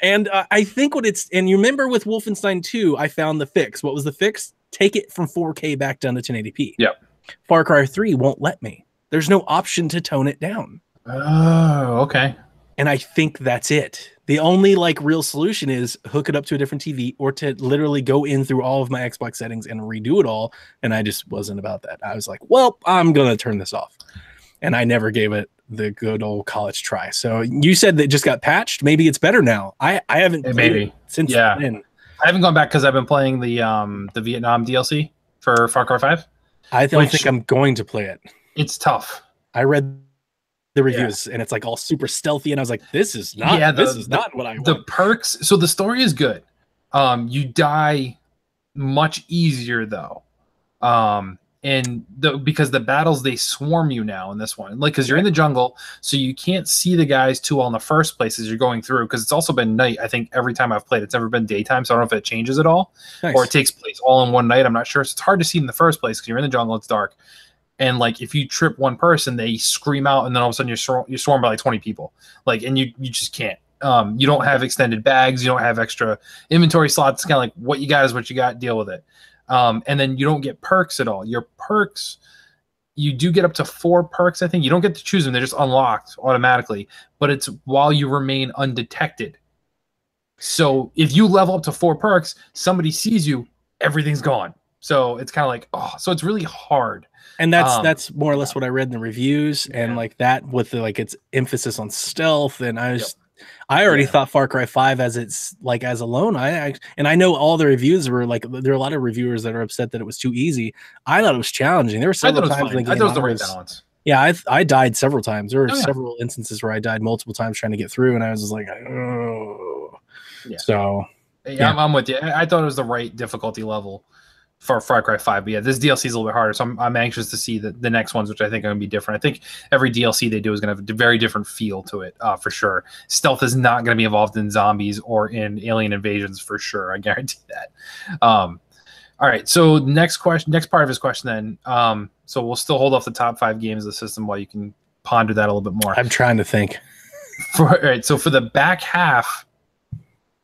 And I think and you remember with Wolfenstein 2, I found the fix. What was the fix? Take it from 4K back down to 1080p. Yep. Far Cry 3 won't let me. There's no option to tone it down. Oh, okay. And I think that's it. The only like real solution is hook it up to a different TV or to literally go in through all of my Xbox settings and redo it all. And I just wasn't about that. I was like, well, I'm going to turn this off. And I never gave it the good old college try. So you said that it just got patched. Maybe it's better now. I haven't played it since then. I haven't gone back because I've been playing the Vietnam DLC for Far Cry 5. I don't think I'm going to play it. It's tough. I read the reviews and it's like all super stealthy and I was like, this is not this is not what I want. The perks, so the story is good. You die much easier though. And because the battles, they swarm you now in this one, like because you're in the jungle, so you can't see the guys too well in the first place as you're going through, because it's also been night. I think every time I've played, it's never been daytime, so I don't know if it changes at all. Nice. Or it takes place all in one night. I'm not sure. So it's hard to see in the first place because you're in the jungle, it's dark. And like if you trip one person, they scream out, and then all of a sudden you're swarmed by like 20 people. Like, and you just can't. You don't have extended bags, you don't have extra inventory slots. It's kind of like what you got is what you got. Deal with it. And then you don't get perks at all. Your perks, you do get up to 4 perks. I think you don't get to choose them; they're just unlocked automatically. But it's while you remain undetected. So if you level up to 4 perks, somebody sees you, everything's gone. So it's kind of like, so it's really hard. And that's more or less what I read in the reviews, and like that with the, like its emphasis on stealth. And I already thought Far Cry 5 as it's like as alone. I know all the reviews were like, there are a lot of reviewers that are upset that it was too easy. I thought it was challenging. There were several times in the game I thought it was the right balance. Yeah, I died several times. There were several instances where I died multiple times trying to get through, and I was just like, oh. Yeah. So I'm with you. I thought it was the right difficulty level for Far Cry 5, but yeah, this DLC is a little bit harder, so I'm anxious to see the next ones, which I think are going to be different. I think every DLC they do is going to have a very different feel to it, for sure. Stealth is not going to be involved in zombies or in alien invasions for sure. I guarantee that. All right, so next part of his question then. So we'll still hold off the top 5 games of the system while you can ponder that a little bit more. I'm trying to think. All right, so for the back half,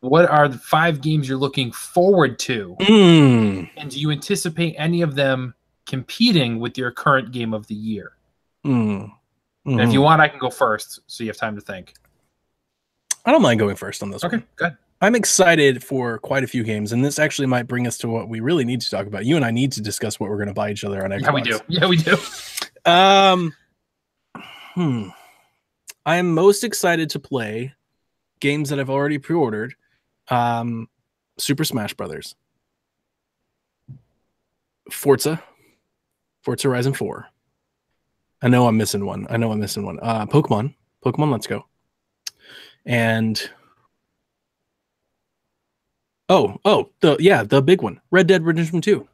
what are the 5 games you're looking forward to? And do you anticipate any of them competing with your current game of the year? And if you want, I can go first, so you have time to think. I don't mind going first on this one. Okay, good. I'm excited for quite a few games, and this actually might bring us to what we really need to talk about. You and I need to discuss what we're going to buy each other on Xbox. Yeah, we do. I am most excited to play games that I've already pre-ordered. Super Smash Brothers, Forza Horizon 4. I know I'm missing one. Pokemon Let's Go. And the big one, Red Dead Redemption 2.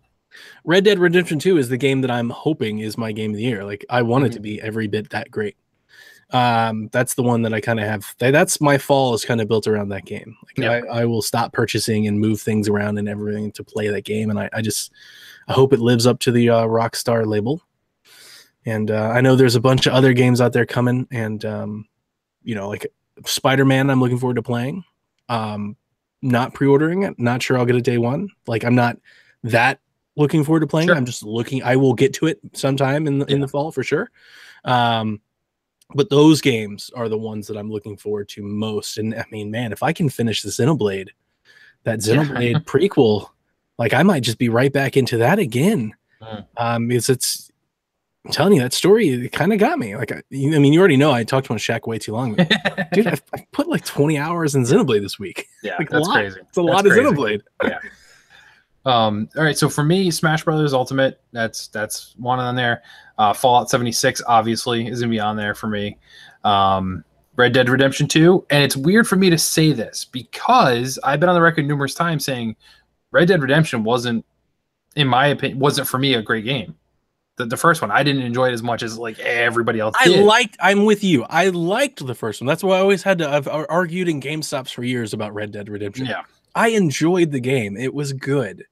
Red Dead Redemption 2 is the game that I'm hoping is my game of the year. Like, I want it to be every bit that great. That's the one that I kind of have. That's my fall is kind of built around that game. Like I will stop purchasing and move things around and everything to play that game, and I hope it lives up to the Rockstar label. And I know there's a bunch of other games out there coming, and like Spider-Man, I'm looking forward to playing. Not pre-ordering it. Not sure I'll get it day one. Like I'm not that looking forward to playing. Sure. I'm just looking. I will get to it sometime in the fall for sure. But those games are the ones that I'm looking forward to most. And I mean, man, if I can finish the Xenoblade, that Xenoblade prequel, like I might just be right back into that again. Because I'm telling you, that story, it kind of got me. Like, I mean, you already know I talked on Shaq way too long. Dude, I put like 20 hours in Xenoblade this week. Yeah, like that's crazy. It's a lot of Xenoblade. Yeah. All right, so for me, Smash Brothers Ultimate, that's one on there. Fallout 76 obviously is gonna be on there for me. Red Dead Redemption 2, and it's weird for me to say this because I've been on the record numerous times saying Red Dead Redemption wasn't, in my opinion, wasn't for me a great game. The first one, I didn't enjoy it as much as like everybody else did. I'm with you. I liked the first one. That's why I always I've argued in GameStops for years about Red Dead Redemption. Yeah, I enjoyed the game. It was good.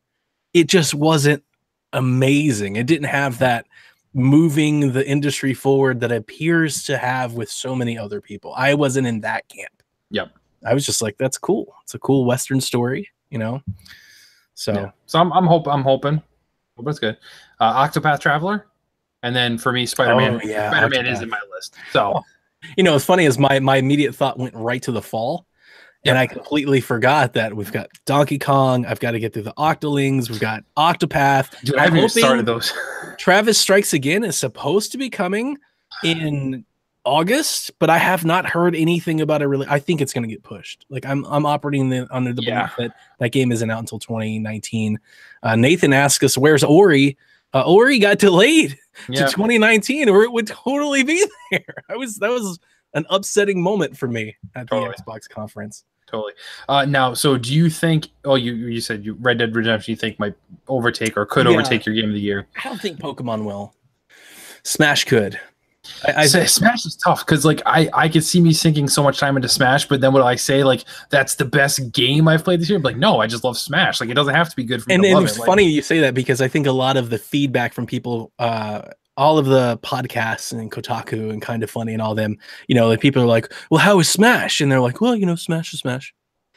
It just wasn't amazing. It didn't have that moving the industry forward that it appears to have with so many other people. I wasn't in that camp. Yep. I was just like, that's cool. It's a cool Western story, So I'm hoping it's good. Octopath Traveler, and then for me, Spider-Man. Spider-Man is in my list. So, it's funny as my immediate thought went right to the fall. And I completely forgot that we've got Donkey Kong. I've got to get through the Octolings. We've got Octopath. Dude, I haven't even started those. Travis Strikes Again is supposed to be coming in August, but I have not heard anything about it really. I think it's going to get pushed. Like I'm operating under the belief that game isn't out until 2019. Nathan asked us, "Where's Ori?" Ori got delayed to 2019, or it would totally be there. That was an upsetting moment for me at the Xbox conference. Totally. Now, so do you think? Oh, you said Red Dead Redemption you think might overtake or could overtake your game of the year? I don't think Pokemon will. Smash could. I say Smash is tough because like I could see me sinking so much time into Smash, but then what I say like that's the best game I've played this year? I'm like, no, I just love Smash. Like it doesn't have to be good for me to love it. It's funny you say that because I think a lot of the feedback from people, all of the podcasts and Kotaku and Kind of Funny and all them, like people are like, well, how is Smash? And they're like, well, Smash is Smash.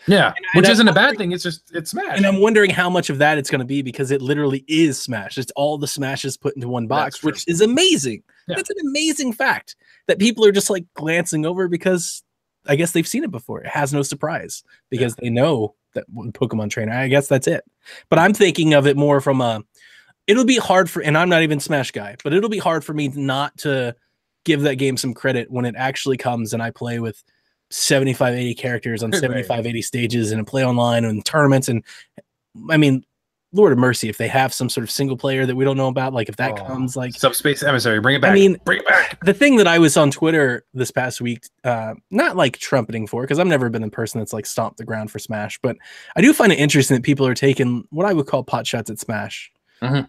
Yeah, which isn't a bad thing. It's Smash. And I'm wondering how much of that it's going to be because it literally is Smash. It's all the Smashes put into one box, which is amazing. Yeah. That's an amazing fact that people are just like glancing over because I guess they've seen it before. It has no surprise because they know that Pokemon Trainer. I guess that's it. But I'm thinking of it more from it'll be hard for, and I'm not even Smash guy, but it'll be hard for me not to give that game some credit when it actually comes and I play with 75, 80 characters on 75, 80 stages and play online and tournaments. And I mean, Lord of mercy, if they have some sort of single player that we don't know about, like if that comes like Subspace Emissary, bring it back. I mean, bring it back. The thing that I was on Twitter this past week, not like trumpeting for, because I've never been the person that's like stomped the ground for Smash, but I do find it interesting that people are taking what I would call pot shots at Smash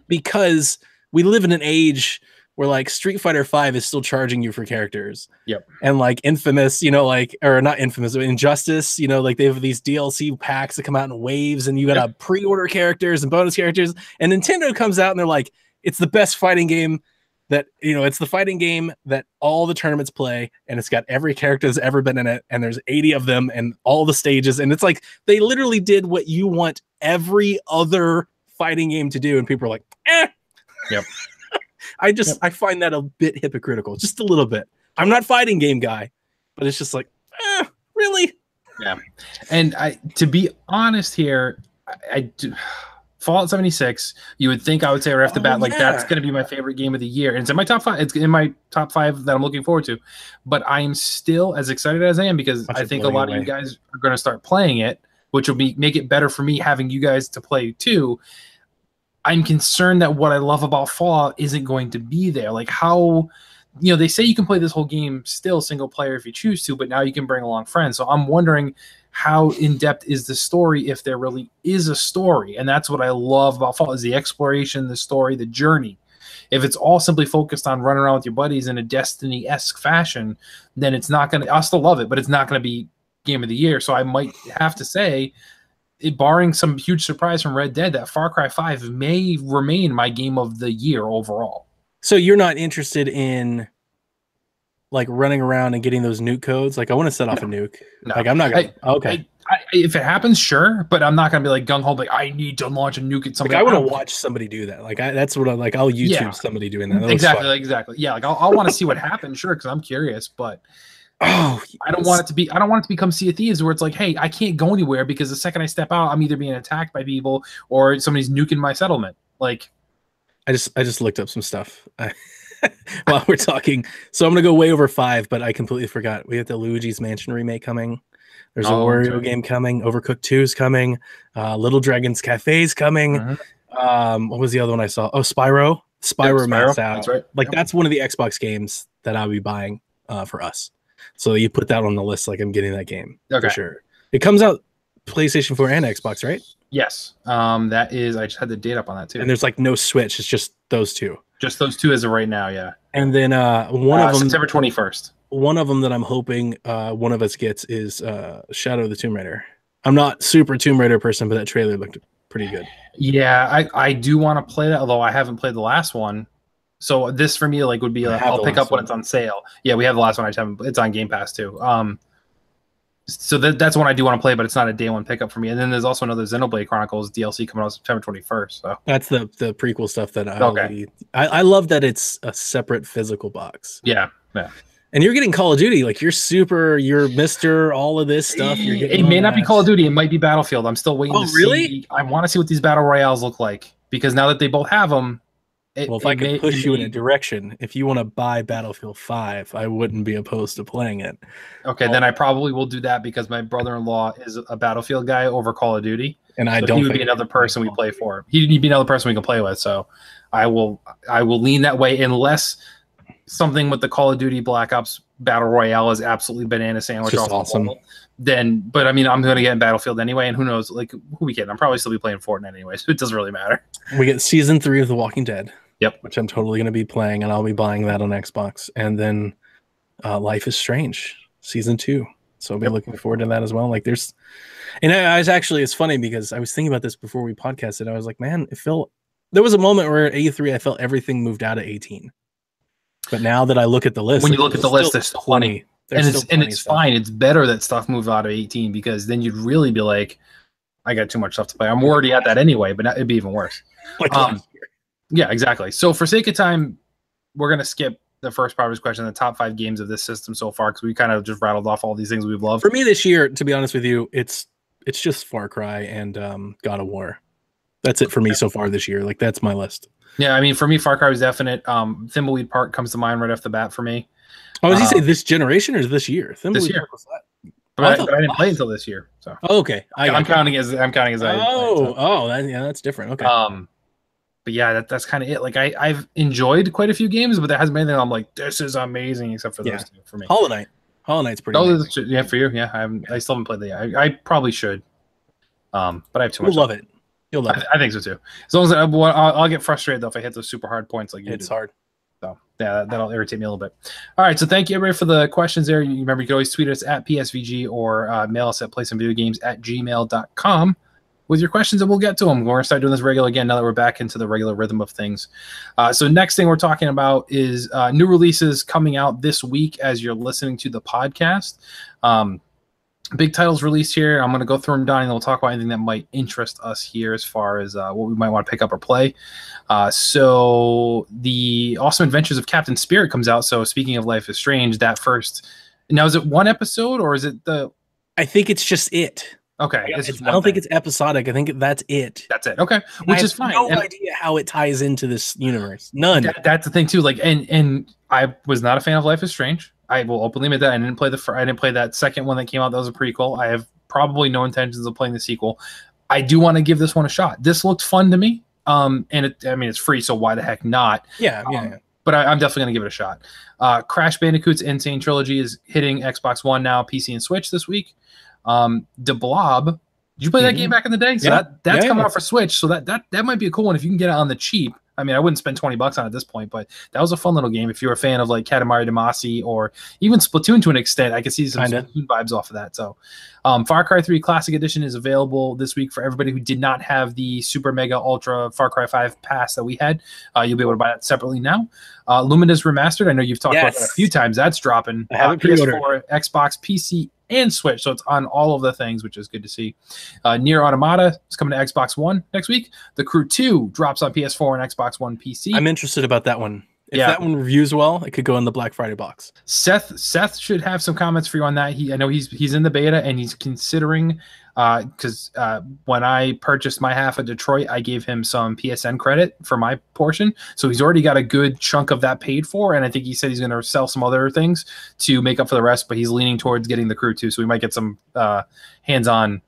because we live in an age where like Street Fighter 5 is still charging you for characters. Yep. And like Infamous, or not Infamous, but Injustice, like they have these DLC packs that come out in waves and you got to pre-order characters and bonus characters. And Nintendo comes out and they're like, it's the best fighting game that, it's the fighting game that all the tournaments play. And it's got every character that's ever been in it. And there's 80 of them and all the stages. And it's like, they literally did what you want every other fighting game to do. And people are like, Yep. I find that a bit hypocritical, just a little bit. I'm not fighting game guy, but it's just like, really? Yeah. And to be honest here, I do. Fallout 76, you would think I would say right off the bat, like that's going to be my favorite game of the year. And it's in my top 5. It's in my top 5 that I'm looking forward to. But I am still as excited as I am because I think a lot of you guys are going to start playing it, which will make it better for me having you guys to play too. I'm concerned that what I love about Fallout isn't going to be there. Like how, they say you can play this whole game still single player if you choose to, but now you can bring along friends. So I'm wondering how in-depth is the story if there really is a story. And that's what I love about Fallout is the exploration, the story, the journey. If it's all simply focused on running around with your buddies in a Destiny-esque fashion, then it's not going to, I'll still love it, but it's not going to be game of the year. So I might have to say, barring some huge surprise from Red Dead, that Far Cry 5 may remain my game of the year overall. So you're not interested in like running around and getting those nuke codes? Like I want to set off a nuke. No. Like I'm not going to. Okay. If it happens, sure, but I'm not going to be like gung-ho, like I need to launch a nuke at somebody. Like, I want to watch somebody do that. Like that's what I like. I'll YouTube somebody doing that. Exactly. Yeah, like I'll want to see what happens, sure, because I'm curious, but I don't want it to become Sea of Thieves where it's like, hey, I can't go anywhere because the second I step out, I'm either being attacked by people or somebody's nuking my settlement. Like, I just looked up some stuff while we're talking. So I'm gonna go way over 5, but I completely forgot. We have the Luigi's Mansion remake coming. There's a Wario game coming. Overcooked 2 is coming. Little Dragon's Cafe is coming. What was the other one I saw? Oh, Spyro. Spyro. Mass out. That's right. Like that's one of the Xbox games that I'll be buying for us. So you put that on the list, like I'm getting that game for sure. It comes out PlayStation 4 and Xbox, right? Yes. That is, I just had the date up on that too. And there's like no Switch. It's just those two. Just those two as of right now, yeah. And then one of them, September 21st. One of them that I'm hoping one of us gets is Shadow of the Tomb Raider. I'm not super Tomb Raider person, but that trailer looked pretty good. Yeah, I do want to play that, although I haven't played the last one. So this for me like would be like, I'll pick up when it's on sale. Yeah, we have the last one. I just haven't. It's on Game Pass too. So that's one I do want to play, but it's not a day one pickup for me. And then there's also another Xenoblade Chronicles DLC coming out September 21st. So that's the prequel stuff that I love that it's a separate physical box. Yeah. And you're getting Call of Duty, like you're Mr. all of this stuff. It may not be Call of Duty, it might be Battlefield. I'm still waiting to see. I want to see what these battle royales look like because now that they both have them. If I could push you in a direction, if you want to buy Battlefield 5, I wouldn't be opposed to playing it. Okay, then I probably will do that because my brother-in-law is a Battlefield guy over Call of Duty, and he would be another person we play for. He'd be another person we can play with. So I will lean that way unless something with the Call of Duty Black Ops Battle Royale is absolutely banana sandwich. Just awesome. Then, but I mean, I'm going to get in Battlefield anyway, and who knows? Like, who we can? I'm probably still be playing Fortnite anyway, so it doesn't really matter. We get season 3 of The Walking Dead. Yep, which I'm totally going to be playing, and I'll be buying that on Xbox. And then Life is Strange season 2, so I'll be looking forward to that as well. Like there's, and I was actually, it's funny because I was thinking about this before we podcasted. I was like, man, there was a moment where at A3 I felt everything moved out of 18, but now that I look at the list, when you look at the list, there's plenty. And it's fine. It's better that stuff moved out of 18 because then you'd really be like, I got too much stuff to play. I'm already at that anyway, but it'd be even worse. Yeah, exactly. So for sake of time, we're going to skip the first part of his question, the top 5 games of this system so far, because we kind of just rattled off all these things we've loved. For me this year, to be honest with you, it's just Far Cry and God of War. That's it for me so far this year. Like that's my list. Yeah, I mean, for me, Far Cry was definite. Thimbleweed Park comes to mind right off the bat for me. Oh, did you say this generation or this year? This year. But I didn't play until this year. So okay, I'm counting as I. That's different. Okay. But yeah, that's kind of it. Like I've enjoyed quite a few games, but there hasn't been anything I'm like, this is amazing, except for those two for me. Hollow Knight's pretty amazing. Yeah, for you. Yeah, I still haven't played that yet. I probably should. But I have too much. You'll love it. You'll love it. I think so too. As long as I'll get frustrated though if I hit those super hard points like you It's hard. So yeah, that'll irritate me a little bit. All right, so thank you everybody for the questions there. You remember you can always tweet us at PSVG or mail us at playsomevideogames@gmail.com with your questions, and we'll get to them. We're going to start doing this regular again now that we're back into the regular rhythm of things. So next thing we're talking about is new releases coming out this week as you're listening to the podcast. Big titles released here. I'm going to go through them, Donnie, and we'll talk about anything that might interest us here as far as what we might want to pick up or play. So the Awesome Adventures of Captain Spirit comes out. So speaking of Life is Strange, that first... Now, is it one episode or is it the... I think it's just it. Okay. I don't think it's episodic. I think that's it. That's it. Okay. Which is fine. No idea how it ties into this universe. None. That's the thing too. Like, and I was not a fan of Life is Strange. I will openly admit that. I didn't play that second one that came out. That was a prequel. I have probably no intentions of playing the sequel. I do want to give this one a shot. This looked fun to me. And it's free, so why the heck not? Yeah. But I'm definitely going to give it a shot. Crash Bandicoot's Insane Trilogy is hitting Xbox One now, PC and Switch this week. The Blob. Did you play that game back in the day? So that's coming out for Switch. So that might be a cool one if you can get it on the cheap. I mean, I wouldn't spend $20 on it at this point, but that was a fun little game. If you're a fan of like Katamari Damacy or even Splatoon to an extent, I can see some Splatoon vibes off of that. So Far Cry 3 Classic Edition is available this week for everybody who did not have the Super Mega Ultra Far Cry 5 pass that we had. You'll be able to buy that separately now. Lumina's Remastered, I know you've talked about that a few times. That's dropping. I have it PS4, Xbox, PC, and Switch, so it's on all of the things, which is good to see. Nier Automata is coming to Xbox One next week. The Crew 2 drops on PS4 and Xbox One PC. I'm interested about that one. If that one reviews well, it could go in the Black Friday box. Seth should have some comments for you on that. I know he's in the beta and he's considering, because when I purchased my half of Detroit, I gave him some PSN credit for my portion. So he's already got a good chunk of that paid for, and I think he said he's going to sell some other things to make up for the rest, but he's leaning towards getting the Crew too. So we might get some hands-on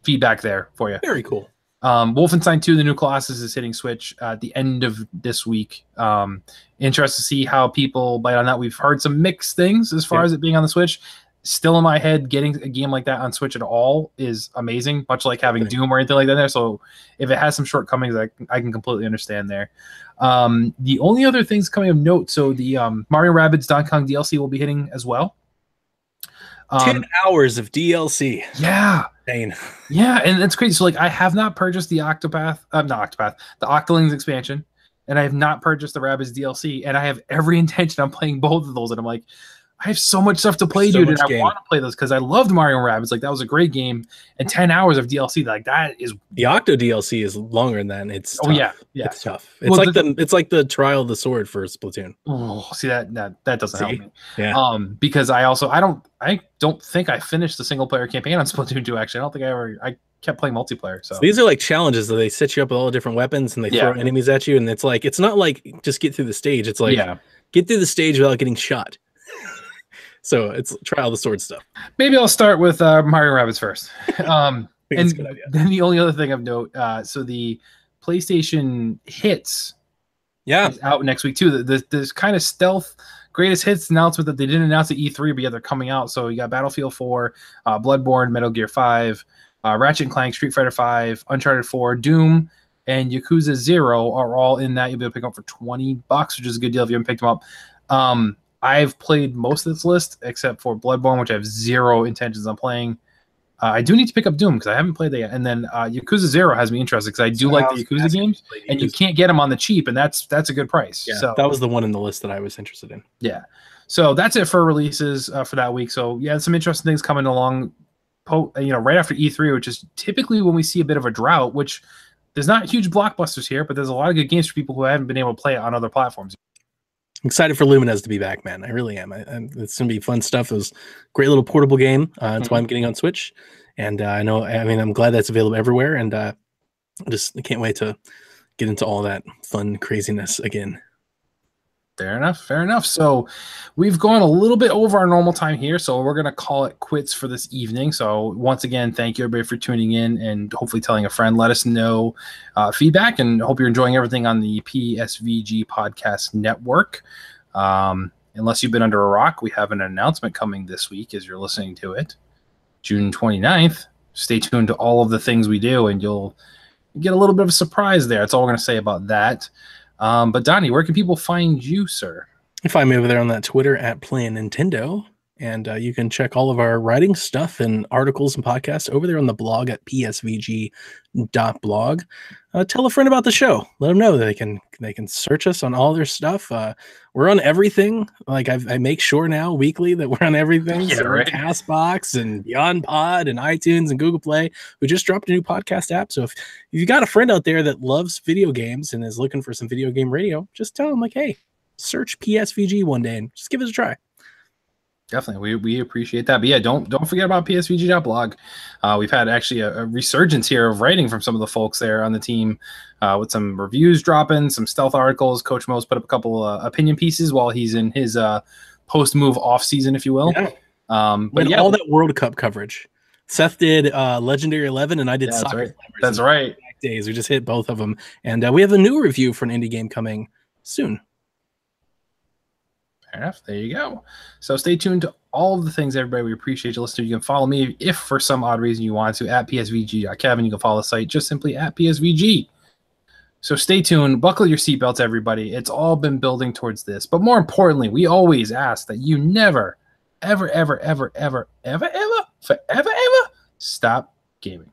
feedback there for you. Very cool. Wolfenstein 2, The New Colossus is hitting Switch at the end of this week. Interested to see how people bite on that. We've heard some mixed things as far as it being on the Switch. Still in my head, getting a game like that on Switch at all is amazing, much like having Doom or anything like that there. So if it has some shortcomings, I can completely understand there. The only other things coming of note, so the Mario Rabbids Donkey Kong DLC will be hitting as well. 10 hours of DLC. Yeah. Dang. Yeah, and that's crazy. So like I have not purchased the the Octolings expansion, and I have not purchased the Rabbids DLC, and I have every intention on playing both of those. And I'm like, I have so much stuff to play, dude, and I want to play those because I loved Mario and Rabbids. Like that was a great game, and 10 hours of DLC, like that is the Octo DLC is longer than that. It's tough. Yeah, it's tough. It's like the Trial of the Sword for Splatoon. Oh, see that doesn't help me. Yeah. Because I don't think I finished the single player campaign on Splatoon 2. Actually, I don't think I kept playing multiplayer. So these are like challenges that they set you up with all the different weapons and they throw enemies at you, and it's not like just get through the stage. It's like get through the stage without getting shot. So it's Trial of the Sword stuff. Maybe I'll start with Mario Rabbids first. And then the only other thing of note, so the PlayStation Hits is out next week too. This kind of stealth greatest hits announcement that they didn't announce at E3, but they're coming out. So you got Battlefield 4, Bloodborne, Metal Gear 5, Ratchet & Clank, Street Fighter 5, Uncharted 4, Doom, and Yakuza 0 are all in that. You'll be able to pick them up for $20, which is a good deal if you haven't picked them up. I've played most of this list except for Bloodborne, which I have zero intentions on playing. I do need to pick up Doom because I haven't played that yet. And then Yakuza 0 has me interested because I do like the Yakuza games, and you can't get them on the cheap, and that's a good price. Yeah, so that was the one in the list that I was interested in. Yeah. So that's it for releases for that week. So yeah, some interesting things coming along, right after E3, which is typically when we see a bit of a drought, which there's not huge blockbusters here, but there's a lot of good games for people who haven't been able to play it on other platforms. I'm excited for Lumines to be back, man. I really am. It's going to be fun stuff. It was a great little portable game. That's why I'm getting on Switch. And I'm glad that's available everywhere. And I can't wait to get into all that fun craziness again. Fair enough. So we've gone a little bit over our normal time here, so we're going to call it quits for this evening. So once again, thank you everybody for tuning in and hopefully telling a friend. Let us know feedback, and hope you're enjoying everything on the PSVG Podcast Network. Unless you've been under a rock, we have an announcement coming this week as you're listening to it. June 29th. Stay tuned to all of the things we do, and you'll get a little bit of a surprise there. That's all we're going to say about that. But Donnie, where can people find you, sir? You can find me over there on that Twitter at Playin Nintendo, and you can check all of our writing stuff and articles and podcasts over there on the blog at psvg.blog. Tell a friend about the show. Let them know that they can search us on all their stuff. We're on everything. Like I make sure now weekly that we're on everything. Yeah, so right. Castbox and Beyond Pod and iTunes and Google Play. We just dropped a new podcast app. So if you got a friend out there that loves video games and is looking for some video game radio, just tell them like, hey, search PSVG one day and just give it a try. Definitely. We appreciate that. But yeah, don't forget about psvg.blog. We've had actually a resurgence here of writing from some of the folks there on the team, with some reviews dropping, some stealth articles. Coach Mo's put up a couple opinion pieces while he's in his post-move off season, if you will. Yeah. But yeah, all that World Cup coverage. Seth did Legendary 11 and I did Soccer. Right. That's right. Days. We just hit both of them. And we have a new review for an indie game coming soon. Fair enough. There you go. So stay tuned to all of the things, everybody. We appreciate you listening. You can follow me if for some odd reason you want to at psvg.kevin. You can follow the site just simply at psvg. So stay tuned, buckle your seatbelts, everybody. It's all been building towards this. But more importantly, we always ask that you never, ever, ever, ever, ever, ever, ever, forever, ever stop gaming.